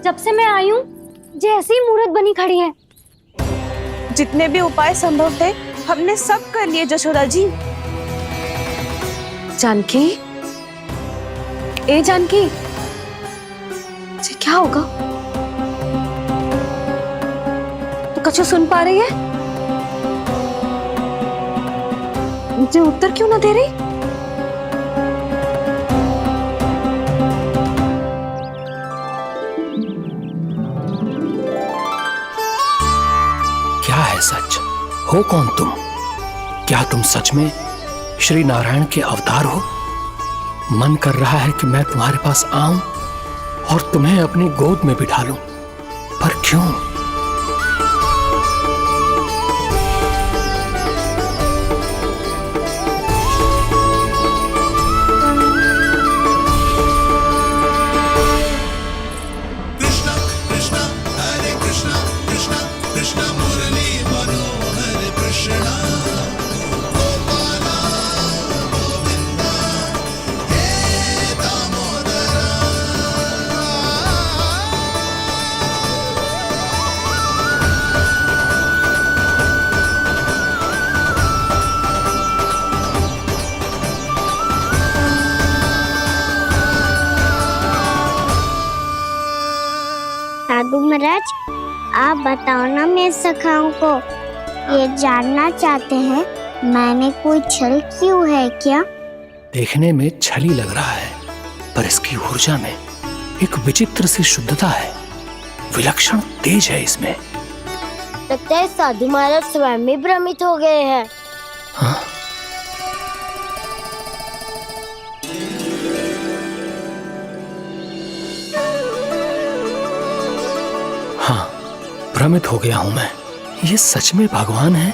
जब से मैं आई हूँ जैसी ही मूर्त बनी खड़ी है। जितने भी उपाय संभव थे हमने सब कर लिए जशोदा जी। जानकी, ए जानकी, ये क्या होगा? तो कछु सुन पा रही है? मुझे उत्तर क्यों ना दे रही? क्या है सच? हो कौन तुम? क्या तुम सच में श्री नारायण के अवतार हो? मन कर रहा है कि मैं तुम्हारे पास आऊं और तुम्हें अपनी गोद में बिठा लूं, पर क्यों? साधु महाराज आप बताओ ना मेरे सखाओं को, ये जानना चाहते हैं मैंने कोई छल क्यों है क्या? देखने में छली लग रहा है, पर इसकी ऊर्जा में एक विचित्र सी शुद्धता है, विलक्षण तेज है इसमें। लगता है साधु महाराज स्वयं ही भ्रमित हो गए हैं। हाँ? हाँ, भ्रमित हो गया हूं मैं। ये सच में भगवान है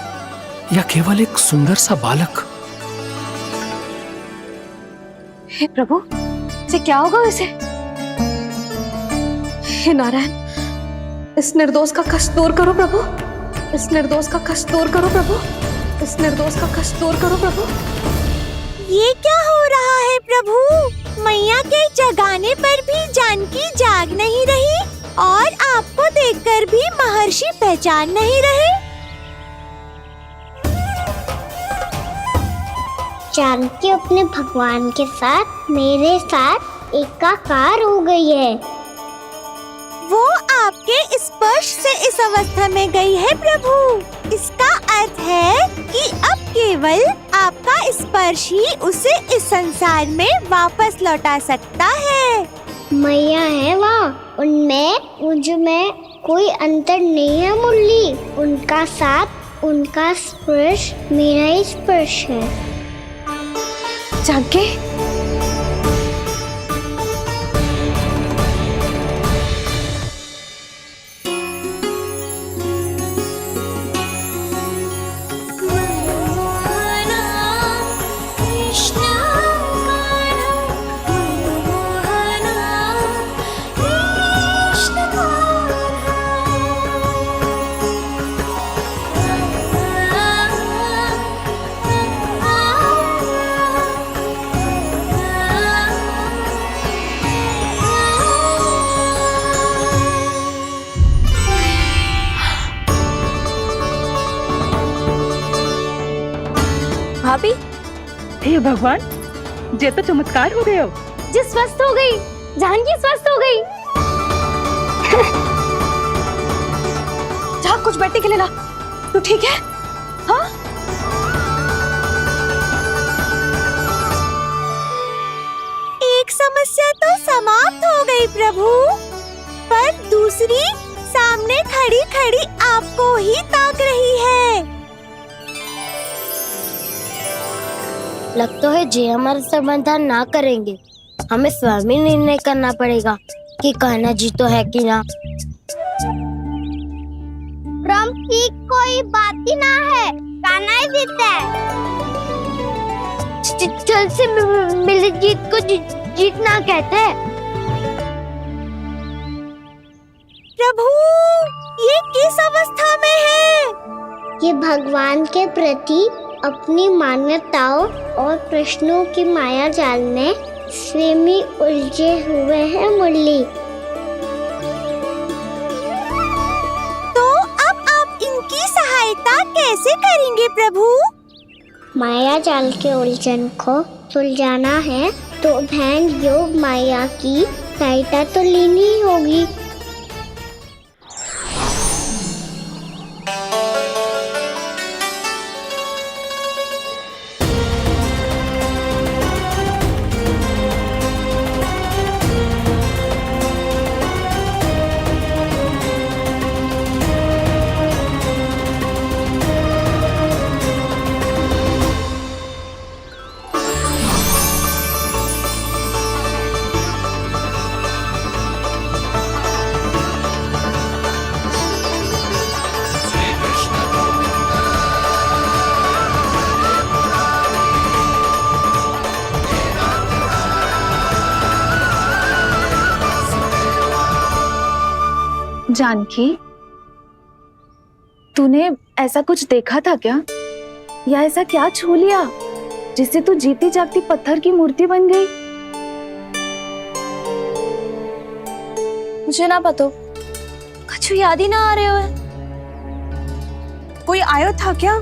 या केवल एक सुंदर सा बालक? हे प्रभु, ये क्या होगा वैसे? हे नारायण, इस निर्दोष का कष्ट दूर करो प्रभु, इस निर्दोष का कष्ट दूर करो प्रभु, इस निर्दोष का कष्ट दूर करो प्रभु। ये क्या हो रहा है प्रभु? मैया के जगाने पर भी जानकी जाग नहीं रही और आपको देखकर भी महर्षि पहचान नहीं रहे। जानकी अपने भगवान के साथ मेरे साथ एकाकार हो गई है। वो आपके स्पर्श से इस अवस्था में गई है प्रभु। इसका अर्थ है कि अब केवल आपका स्पर्श ही उसे इस संसार में वापस लौटा सकता है। मैया है वहाँ, उनमें मुझ में कोई अंतर नहीं है मुरली। उनका साथ, उनका स्पर्श मेरा ही स्पर्श है। जानकी, भाभी, हे भगवान, जे तो चमत्कार हो गयो। जी स्वस्थ हो गई, जानकी स्वस्थ हो गई। जा कुछ बैठने के लिए ला। तू ठीक है? हाँ? एक समस्या तो समाप्त हो गई प्रभु, पर दूसरी सामने खड़ी खड़ी आपको ही ताक रही है। लगता है जी हमारा समाधान ना करेंगे, हमें स्वयं ही निर्णय करना पड़ेगा कि कान्हा जी तो है कि ना। भ्रम की कोई बात ही ना है, कान्हा ही जीतता है। चल से मिली जीत को जीतना कहते हैं। प्रभु, ये किस अवस्था में है? ये भगवान के प्रति अपनी मान्यताओं और प्रश्नों की माया जाल में स्वयं ही उलझे हुए हैं मुरली। तो अब आप इनकी सहायता कैसे करेंगे प्रभु? माया जाल के उलझन को सुलझाना है तो ध्यान योग माया की सहायता तो लेनी ही होगी। जानकी, तूने ऐसा कुछ देखा था क्या? या ऐसा क्या छू लिया जिससे तू जीती जागती पत्थर की मूर्ति बन गई? मुझे ना पता, कछु याद ही ना आ रहे हो। कोई आयो था क्या?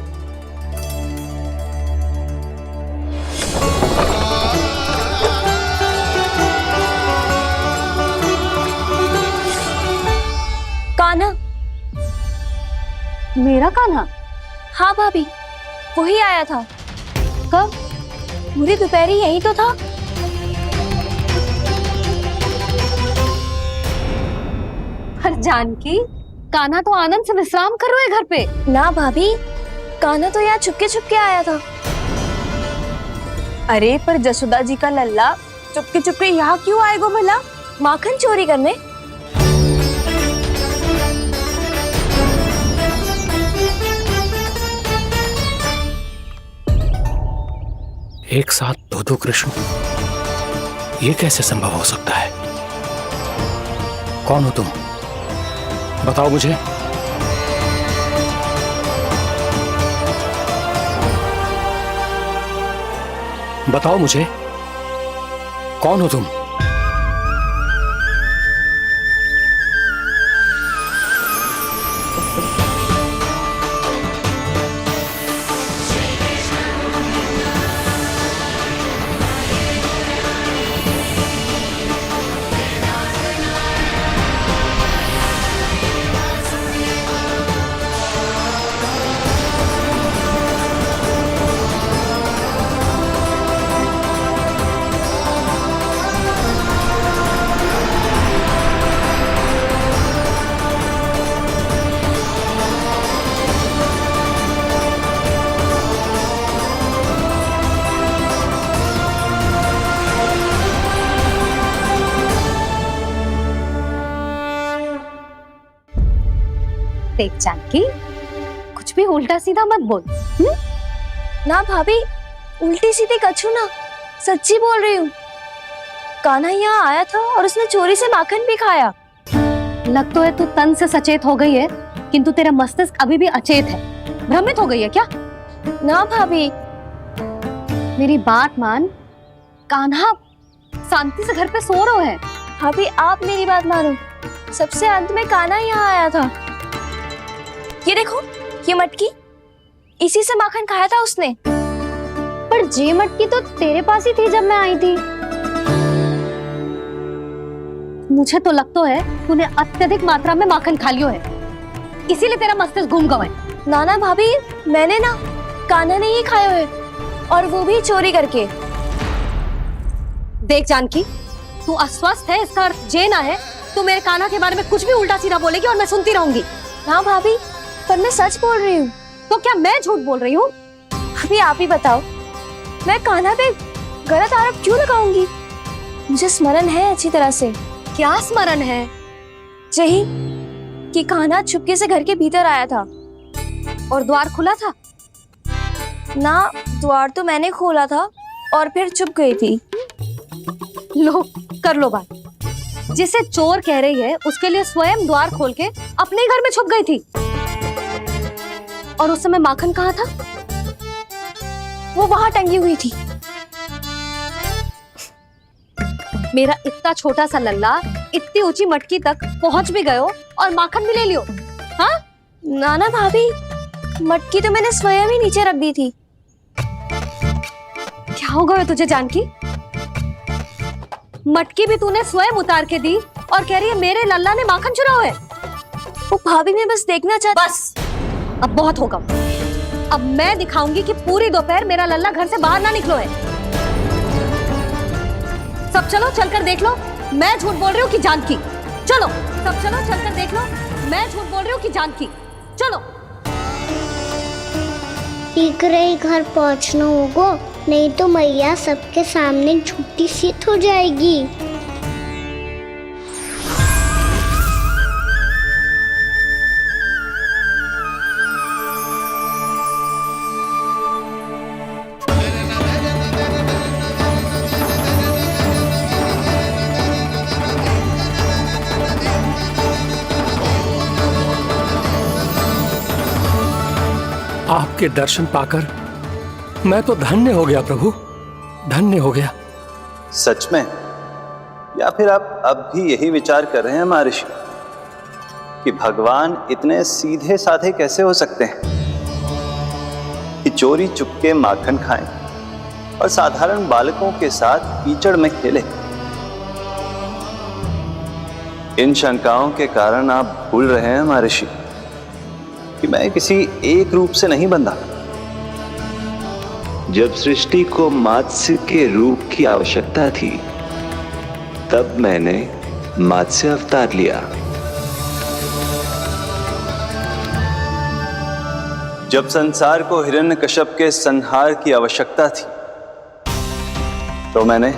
कान्हा। मेरा कान्हा? हाँ भाभी, वही आया था। कब? पूरी दोपहर यही तो था। पर जानकी, कान्हा तो आनंद से विश्राम कर रहे घर पे। ना भाभी, कान्हा तो यहाँ छुपके आया था। अरे पर जसोदा जी का लल्ला चुपके यहाँ क्यों आएगा भला? माखन चोरी करने। एक साथ दो कृष्ण, ये कैसे संभव हो सकता है? कौन हो तुम? बताओ मुझे। बताओ मुझे, कौन हो तुम? देख जानकी, कुछ भी उल्टा सीधा मत बोल। ना भाभी, उल्टी सीधी कछु ना, सच्ची बोल रही हूँ। कान्हा यहाँ आया था और उसने चोरी से माखन भी खाया। लग तो है तू तन से सचेत हो गई है, किंतु तेरा मस्तिष्क अभी भी अचेत है। भ्रमित हो गई है क्या? ना भाभी, मेरी बात मान, कान्हा शांति से घर पे सो रहे हैं। भाभी आप मेरी बात मानो, सबसे अंत में कान्हा यहाँ आया था। ये देखो, ये मटकी, इसी से माखन खाया था उसने। पर जे मटकी तो तेरे पास ही थी जब मैं आई थी। मुझे तो लगता है तूने अत्यधिक मात्रा में माखन खा लियो है, इसीलिए तेरा मस्तिष्क घूम गया है। नाना भाभी, मैंने ना कान्हा ने ही खाए हुए, और वो भी चोरी करके। देख जानकी, तू अस्वस्थ है इसका अर्थ ये ना है तू मेरे कान्हा के बारे में कुछ भी उल्टा सीधा बोलेगी और मैं सुनती रहूंगी। हाँ भाभी, पर मैं सच बोल रही हूँ। तो क्या मैं झूठ बोल रही हूँ? अभी आप ही बताओ, मैं कान्हा पे गलत आरोप क्यों लगाऊंगी? मुझे स्मरण है अच्छी तरह से। क्या स्मरण है? यही कि कान्हा चुपके से घर के भीतर आया था। और द्वार खुला था? ना, द्वार तो मैंने खोला था और फिर चुप गई थी। लो, कर लो बात। जिसे चोर कह रही है उसके लिए स्वयं द्वार खोल के अपने ही घर में छुप गई थी। और उस समय माखन कहाँ था? वो वहां टंगी हुई थी। मेरा इतना छोटा सा लल्ला इतनी ऊंची मटकी तक पहुंच भी गयो और माखन भी ले लियो। हाँ नाना भाभी, मटकी तो मैंने स्वयं ही नीचे रख दी थी। क्या हो गया तुझे जानकी? मटकी भी तूने स्वयं उतार के दी और कह रही है मेरे लल्ला ने माखन चुराया है। वो भाभी, मैं बस देखना चाहती। बस, अब बहुत होगा। अब मैं दिखाऊंगी कि पूरी दोपहर मेरा लल्ला घर से बाहर ना निकलो है। सब चलो, चलकर देख लो मैं झूठ बोल रही हूँ कि जानकी। चलो सब चलो, चलकर देख लो मैं झूठ बोल रही हूँ कि जानकी। चलो। शीघ्र ही घर पहुंचना होगा, नहीं तो मैया सबके सामने झूठी सिद्ध हो जाएगी। आपके दर्शन पाकर मैं तो धन्य हो गया प्रभु, धन्य हो गया। सच में? या फिर आप अब भी यही विचार कर रहे हैं महर्षि कि भगवान इतने सीधे साधे कैसे हो सकते हैं कि चोरी चुपके माखन खाएं और साधारण बालकों के साथ कीचड़ में खेले? इन शंकाओं के कारण आप भूल रहे हैं महर्षि कि मैं किसी एक रूप से नहीं बंधा। जब सृष्टि को मत्स्य के रूप की आवश्यकता थी तब मैंने मत्स्य अवतार लिया। जब संसार को हिरण्यकश्यप के संहार की आवश्यकता थी तो मैंने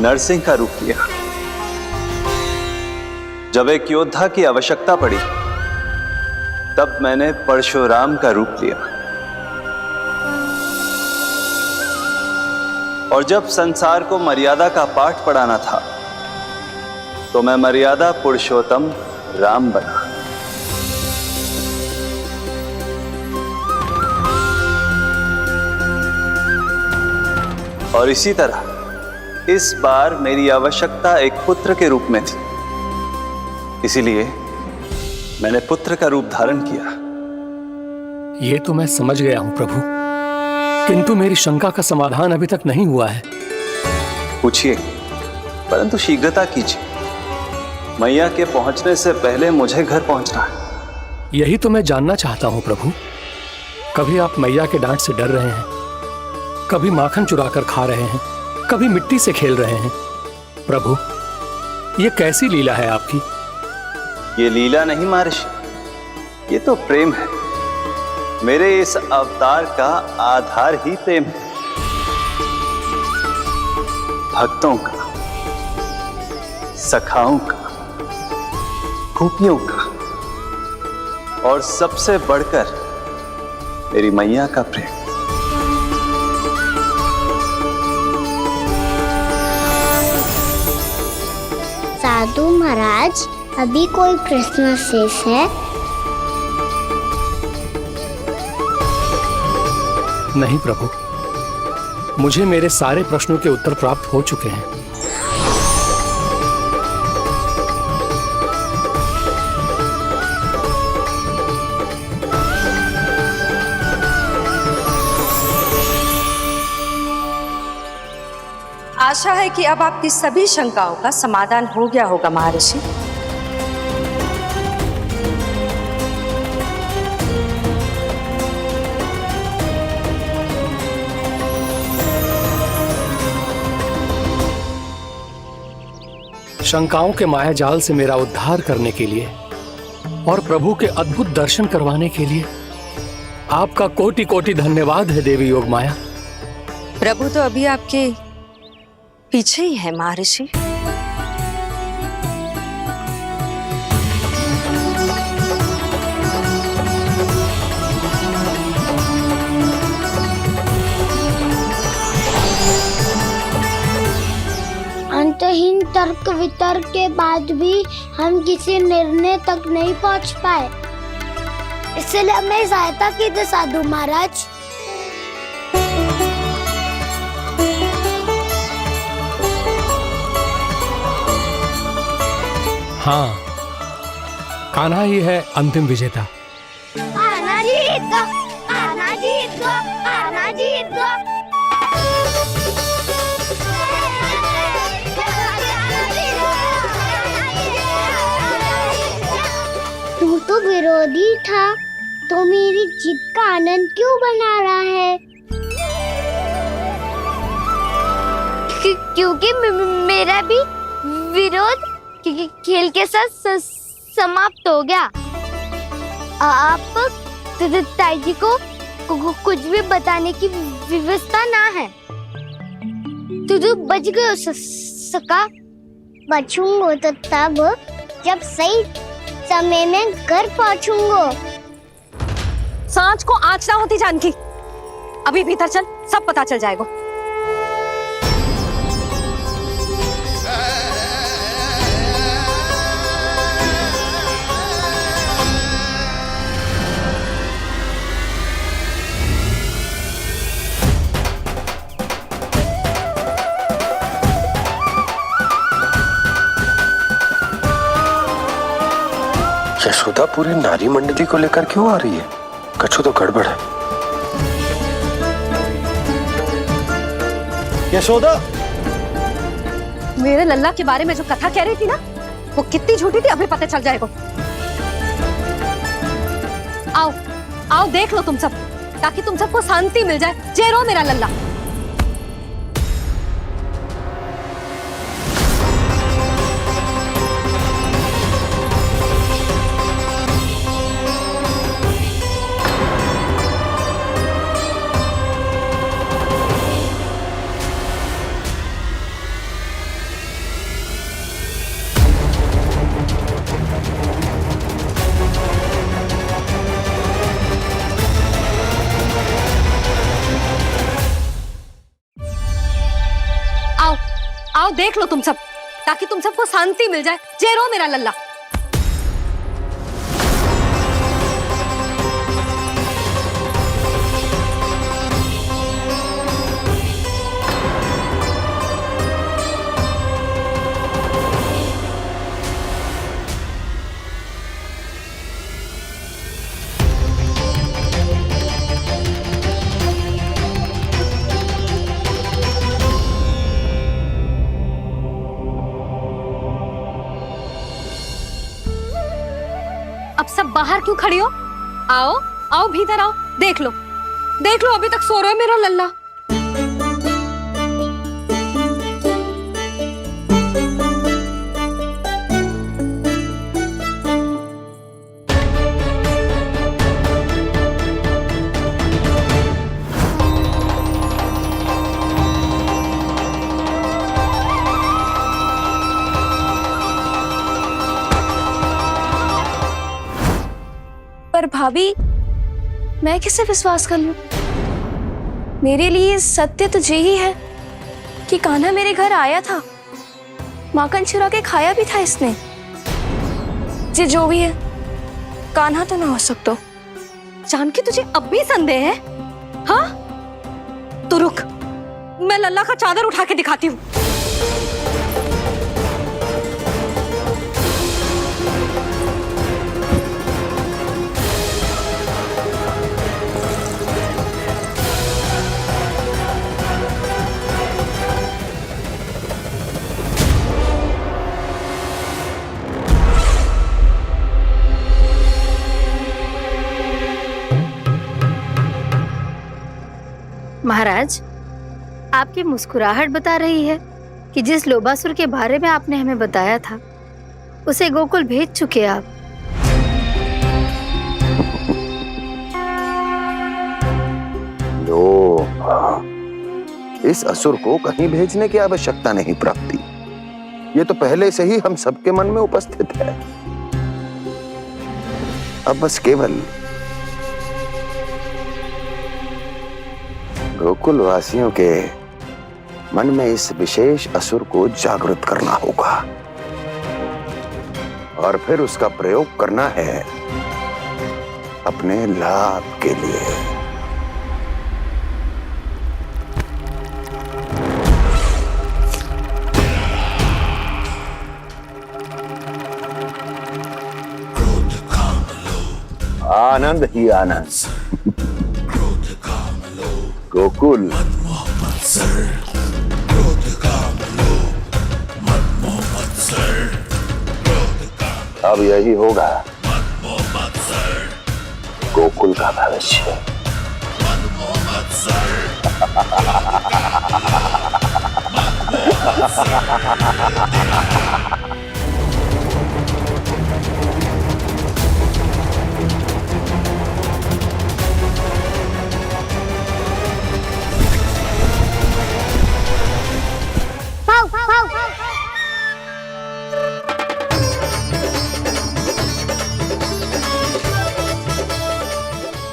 नरसिंह का रूप लिया। जब एक योद्धा की आवश्यकता पड़ी तब मैंने परशुराम का रूप लिया। और जब संसार को मर्यादा का पाठ पढ़ाना था तो मैं मर्यादा पुरुषोत्तम राम बना। और इसी तरह इस बार मेरी आवश्यकता एक पुत्र के रूप में थी, इसीलिए मैंने पुत्र का रूप धारण किया। ये तो मैं समझ गया हूं प्रभु, किंतु मेरी शंका का समाधान अभी तक नहीं हुआ है। पूछिए, परंतु शीघ्रता कीजिए। मैया के पहुंचने से पहले मुझे घर पहुंचना है। यही तो मैं जानना चाहता हूं प्रभु। कभी आप मैया के डांट से डर रहे हैं, कभी माखन चुराकर खा रहे हैं, कभी मिट्टी से खेल रहे हैं। प्रभु, ये कैसी लीला है आपकी? ये लीला नहीं महर्षि, ये तो प्रेम है। मेरे इस अवतार का आधार ही प्रेम है। भक्तों का, सखाओं का, गोपियों का और सबसे बढ़कर मेरी मैया का प्रेम। साधु महाराज, अभी कोई प्रश्न शेष है? नहीं प्रभु, मुझे मेरे सारे प्रश्नों के उत्तर प्राप्त हो चुके हैं। आशा है कि अब आपकी सभी शंकाओं का समाधान हो गया होगा महर्षि। शंकाओं के मायाजाल से मेरा उद्धार करने के लिए और प्रभु के अद्भुत दर्शन करवाने के लिए आपका कोटि कोटि धन्यवाद है देवी योगमाया। प्रभु तो अभी आपके पीछे ही है महर्षि। अंतहीन तर्क वितर्क के बाद भी हम किसी निर्णय तक नहीं पहुंच पाए, इसलिए हमें सहायता कीजिए साधु महाराज। हाँ, कान्हा ही है अंतिम विजेता। आना जीत गो, आना जीत गो, आना जीत गो। तू तो विरोधी था, तो मेरी जीत का आनंद क्यों बना रहा है? क्योंकि मेरा भी विरोध खेल के साथ समाप्त हो गया। आप ताई जी को कुछ भी बताने की व्यवस्था ना है। तू बच गए हो सका। बचूंगा तो तब जब सही समय में घर पहुंचूंगा। सांच को आँच ना होती जानकी। अभी भीतर चल, सब पता चल जाएगा। यशोदा पूरी नारी मंडली को लेकर क्यों आ रही है? कछु तो गड़बड़ है। यशोदा, मेरे लल्ला के बारे में जो कथा कह रही थी ना, वो कितनी झूठी थी अभी पता चल जाएगा। आओ आओ देख लो तुम सब, ताकि तुम सबको शांति मिल जाए। जय रो मेरा लल्ला। आओ देख लो तुम सब, ताकि तुम सबको शांति मिल जाए। जय रो मेरा लल्ला। अब सब बाहर क्यों खड़ी हो? आओ आओ भीतर आओ, देख लो अभी तक सो रहा है मेरा लल्ला। पर भाभी, मैं किसे विश्वास कर लूं? मेरे लिए सत्य तो यही है कि कान्हा मेरे घर आया था, माखन चुरा के खाया भी था इसने। जो भी है, कान्हा तो ना हो सकता। जानकी तुझे अब भी संदेह है? हाँ तो रुक, मैं लल्ला का चादर उठा के दिखाती हूँ। महाराज, आपकी मुस्कुराहट बता रही है कि जिस लोबासुर के बारे में आपने हमें बताया था उसे गोकुल भेज चुके आप। लो, इस असुर को कहीं भेजने की आवश्यकता नहीं प्राप्ति। ये तो पहले से ही हम सबके मन में उपस्थित है। अब बस केवल गोकुल वासियों के मन में इस विशेष असुर को जागृत करना होगा और फिर उसका प्रयोग करना है अपने लाभ के लिए। आनंद ही आनंद। गोकुल अब यही होगा गोकुल का भविष्य।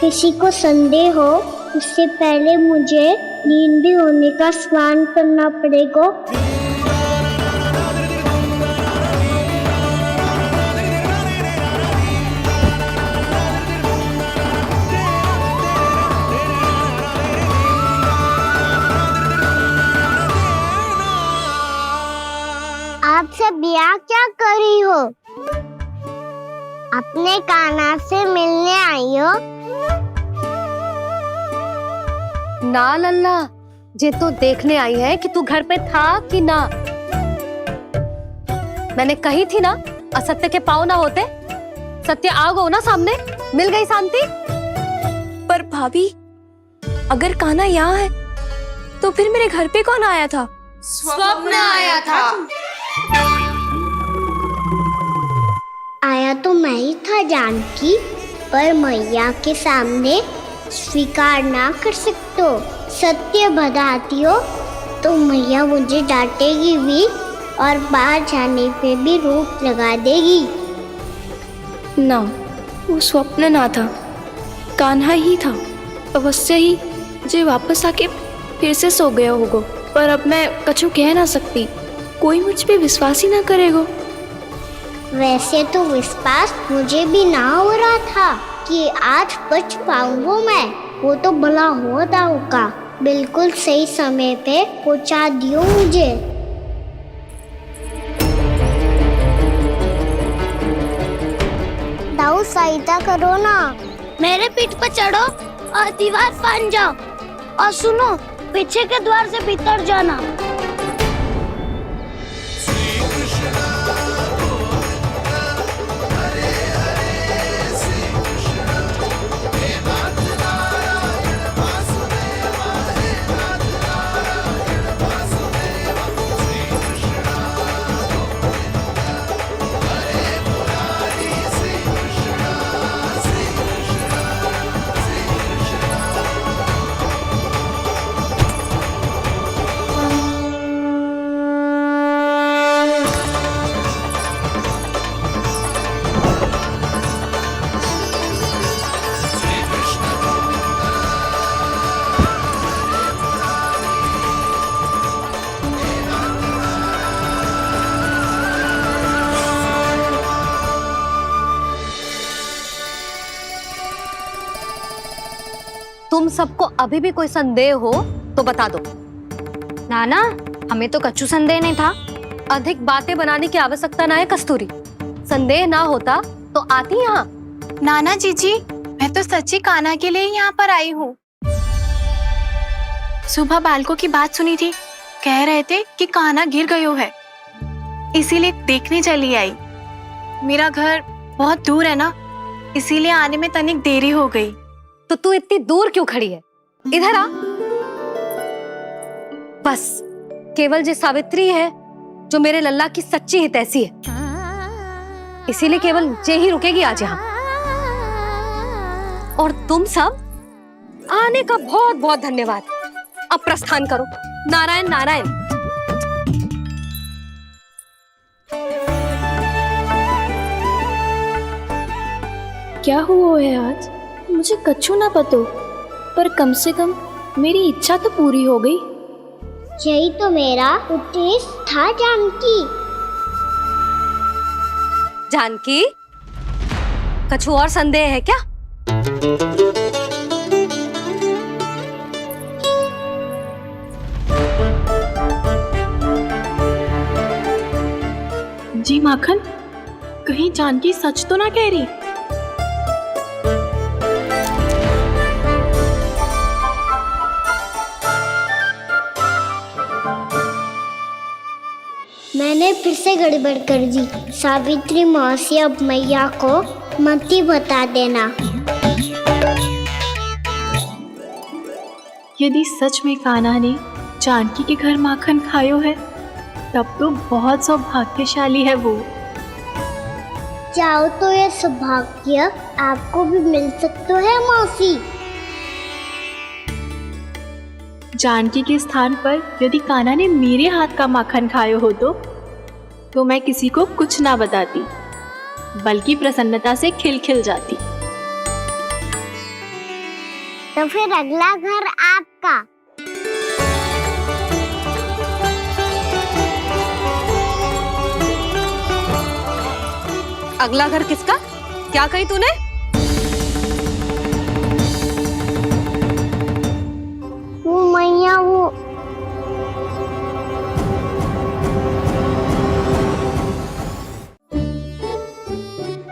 किसी को संदेह हो उससे पहले मुझे नींद भी होने का स्नान करना पड़ेगा। आप सब यहाँ क्या कर रही हो? अपने कान्हा से मिलने आई हो? ना लल्ला, ये तो देखने आई है कि तू घर पे था कि ना। मैंने कही थी ना, असत्य के पांव ना होते। सत्य आ गो ना सामने, मिल गई शांति। पर भाभी, अगर कान्हा यहाँ है तो फिर मेरे घर पे कौन आया था? स्वप्न आया था। आया तो मैं ही था जानकी, पर मैया के सामने स्वीकार ना कर सकते हो। सत्य बताती हो तो मैया मुझे डांटेगी भी और बाहर जाने पे भी रोक लगा देगी। ना, वो स्वप्न ना था, कान्हा ही था। अवश्य ही मुझे वापस आके फिर से सो गया होगा। पर अब मैं कछु कह ना सकती, कोई मुझ पे विश्वास ही ना करेगा। वैसे तो विश्वास मुझे भी ना हो रहा था कि आज बच पाऊंगा मैं। वो तो भला होता होगा, बिल्कुल सही समय पे पहुंचा दियो मुझे। दाऊ सहायता करो ना, मेरे पीठ पर चढ़ो और दीवार फाड़ जाओ। और सुनो, पीछे के द्वार से भीतर जाना। तुम सबको अभी भी कोई संदेह हो तो बता दो। नाना, हमें तो कच्चू संदेह नहीं था। अधिक बातें बनाने की आवश्यकता ना है कस्तूरी। संदेह ना होता तो आती यहाँ। नाना जीजी, मैं तो सच्ची कान्हा के लिए यहाँ पर आई हूँ। सुबह बालकों की बात सुनी थी, कह रहे थे कि कान्हा गिर गयो है, इसीलिए देखने चली आई। मेरा घर बहुत दूर है ना, इसीलिए आने में तनिक देरी हो गई। तो तू इतनी दूर क्यों खड़ी है? इधर आ। बस केवल जे सावित्री है जो मेरे लल्ला की सच्ची हितैषी है, इसीलिए केवल जे ही रुकेगी आज यहाँ। और तुम सब आने का बहुत बहुत धन्यवाद। अब प्रस्थान करो। नारायण नारायण। क्या हुआ है आज? मुझे कछु ना पतो, पर कम से कम मेरी इच्छा तो पूरी हो गई। यही तो मेरा उद्देश्य था जानकी। जानकी, कछु और संदेह है क्या? जी माखन, कहीं जानकी सच तो ना कह रही? मैंने फिर से गड़बड़ कर दी। सावित्री मौसी अब मैया को मत ही बता देना। यदि सच में कान्हा ने जानकी के घर माखन खायो है, तब तो बहुत सौभाग्यशाली है वो। चाहो तो ये सौभाग्य आपको भी मिल सकता है मौसी। जानकी के स्थान पर यदि कान्हा ने मेरे हाथ का माखन खायो हो तो मैं किसी को कुछ ना बताती, बल्कि प्रसन्नता से खिलखिल जाती। तो फिर अगला घर आपका। अगला घर किसका? क्या कही तूने? वो मैया, वो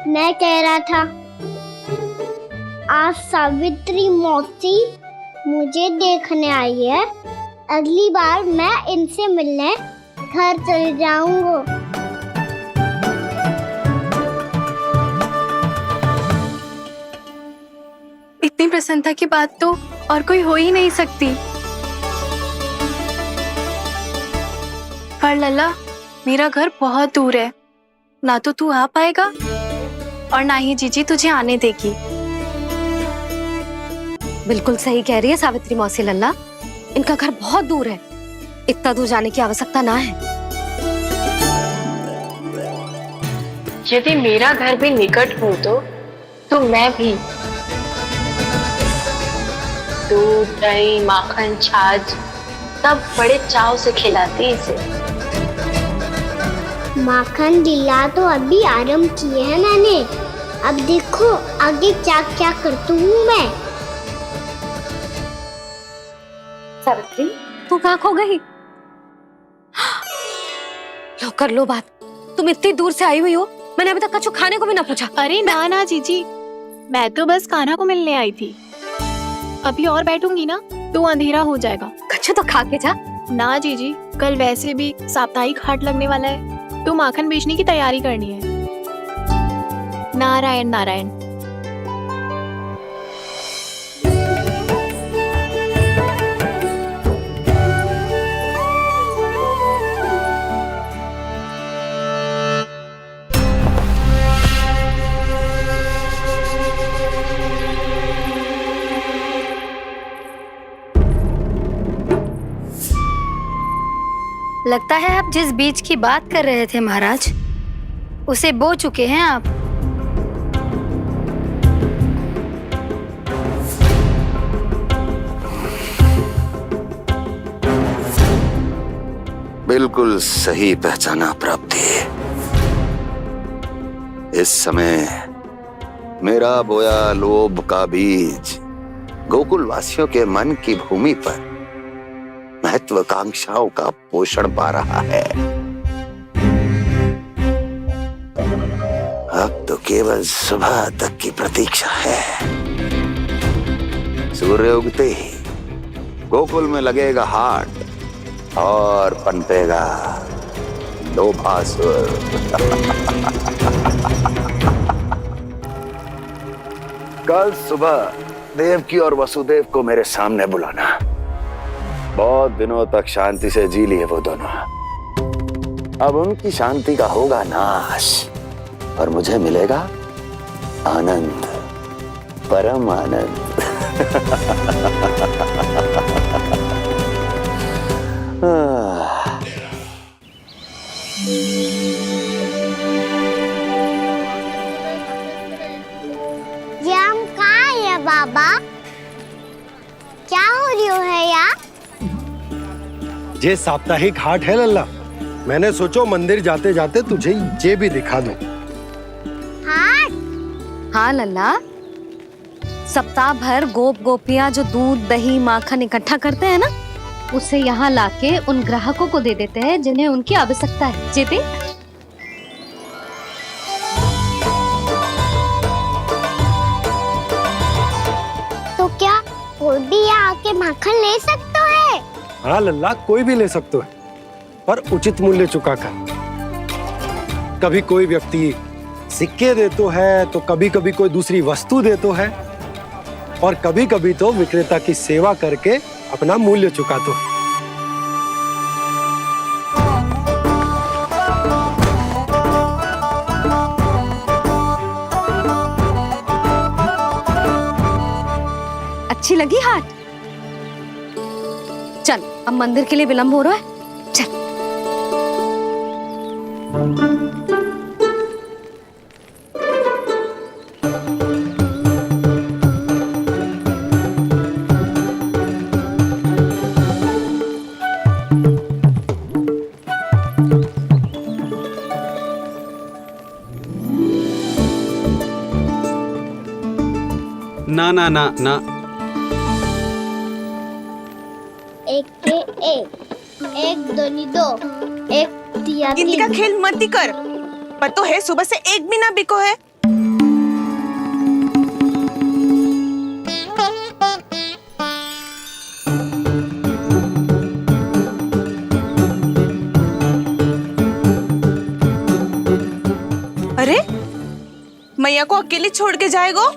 मैं कह रहा था, आज सावित्री मौसी मुझे देखने आई है। अगली बार मैं इनसे मिलने घर चले जाऊंगा। इतनी प्रसन्नता की बात तो और कोई हो ही नहीं सकती। पर लल्ला, मेरा घर बहुत दूर है, ना तो तू आ पाएगा और ना ही जीजी तुझे आने देगी। बिल्कुल सही कह रही है सावित्री मौसी लल्ला, इनका घर बहुत दूर है, इतना दूर जाने की आवश्यकता ना है। यदि मेरा घर भी निकट हो तो मैं भी दूध, दही, माखन, छाछ सब बड़े चाव से खिलाती इसे। माखन लीला तो अभी आरंभ किए है मैंने। अब देखो आगे क्या क्या करती हूँ मैं। सावित्री, तू कहाँ खो गई? लो कर लो बात। तुम इतनी दूर से आई हुई हो, मैंने अभी तक कछु खाने को भी ना पूछा। अरे ना ना जीजी, मैं तो बस कान्हा को मिलने आई थी। अभी और बैठूंगी ना तो अंधेरा हो जाएगा। कछु तो खा के जा। ना जीजी, कल वैसे भी साप्ताहिक हाट लगने वाला है, तो माखन बेचने की तैयारी करनी है। नारायण नारायण। लगता है आप जिस बीज की बात कर रहे थे महाराज, उसे बो चुके हैं आप। बिल्कुल सही पहचाना प्राप्ति। इस समय मेरा बोया लोभ का बीज गोकुल वासियों के मन की भूमि पर महत्वाकांक्षाओं का पोषण पा रहा है। अब तो केवल सुबह तक की प्रतीक्षा है। सूर्य उगते ही गोकुल में लगेगा हाट और पनपेगा लोभासुर। कल सुबह देवकी और वसुदेव को मेरे सामने बुलाना। बहुत दिनों तक शांति से जी लिए वो दोनों, अब उनकी शांति का होगा नाश और मुझे मिलेगा आनंद, परम आनंद। ये हम कहाँ है बाबा? क्या हो रही है यार? ये साप्ताहिक हाट है लल्ला। मैंने सोचो मंदिर जाते जाते तुझे ये भी दिखा दूं। हाट? हाँ लल्ला, सप्ताह भर गोप गोपियां जो दूध दही माखन इकट्ठा करते हैं ना, उसे यहाँ लाके उन ग्राहकों को दे देते हैं जिन्हें उनकी आवश्यकता है। जेते तो क्या कोई भी यहाँ आके माखन ले सकता है? हाँ लल्ला, कोई भी ले सकते है, पर उचित मूल्य चुकाकर। कभी कोई व्यक्ति सिक्के दे तो है, तो कभी कभी कोई दूसरी वस्तु दे तो है, और कभी कभी तो विक्रेता की सेवा करके अपना मूल्य चुका तो है। अच्छी लगी हाट? चल, अब मंदिर के लिए विलंब हो रहा है, चल। ना ना ना ना, एक के एक दोनी दो, एक तिया तीन। इनका खेल मत ही कर, पतो है सुबह से एक भी ना बिको है। अरे मैया को अकेले छोड़ के जाएगो?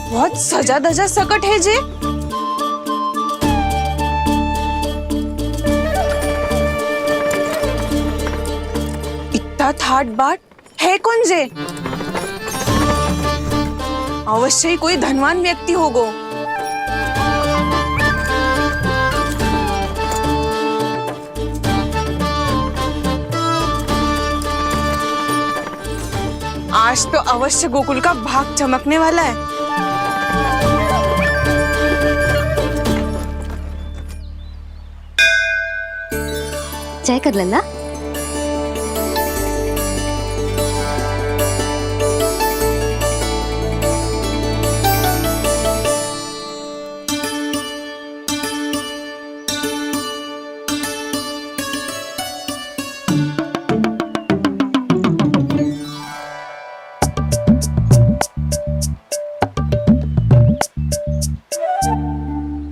बहुत सजा धजा सकट है जे। इतना थाट बाट है कौन जे? अवश्य ही कोई धनवान व्यक्ति होगो। आज तो अवश्य गोकुल का भाग चमकने वाला है। चाय कर लल्ला।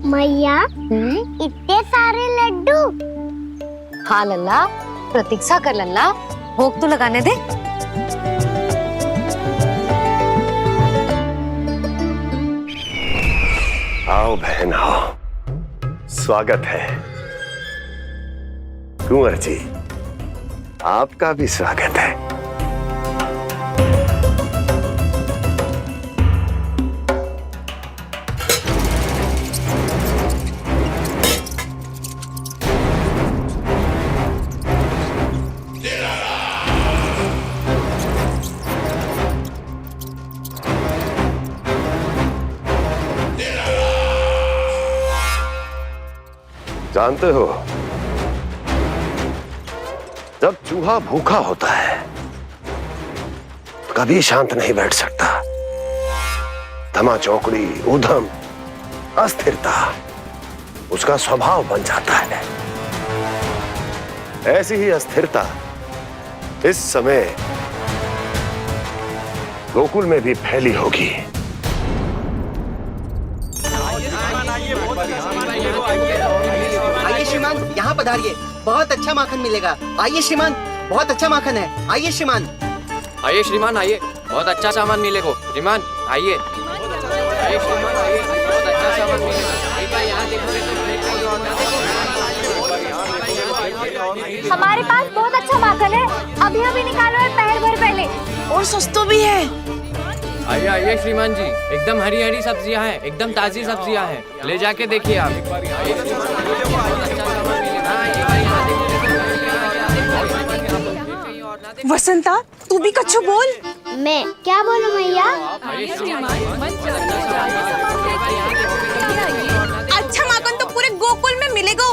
मैया, इतने सारे लड्डू। हाँ लल्ला, प्रतीक्षा कर लल्ला, भोग तो लगाने दे। आओ बहन आओ, स्वागत है। कुंवर जी, आपका भी स्वागत है। जानते हो, जब चूहा भूखा होता है तो कभी शांत नहीं बैठ सकता। धमा चौकड़ी, ऊधम, अस्थिरता, उसका स्वभाव बन जाता है। ऐसी ही अस्थिरता इस समय गोकुल में भी फैली होगी। आइए श्रीमान, यहाँ पधारिए, बहुत अच्छा माखन मिलेगा। आइए श्रीमान, बहुत अच्छा माखन है। आइए श्रीमान। आइए श्रीमान, आइए, बहुत अच्छा सामान मिलेगा। श्रीमान आइए, आइए श्रीमान, आइए, बहुत अच्छा सामान मिलेगा। एक बार यहाँ देखो। हमारे पास बहुत अच्छा माखन है, अभी अभी निकालो और पहर भर पहले। और सस्ता भी है। आइए आइए श्रीमान जी, एकदम हरी हरी सब्जियां हैं, एकदम ताजी सब्जियां हैं, ले जाके देखिए आप। वसंता, तू भी कच्छु बोल। मैं क्या बोलूं मैया? अच्छा माखन तो पूरे गोकुल में मिलेगा।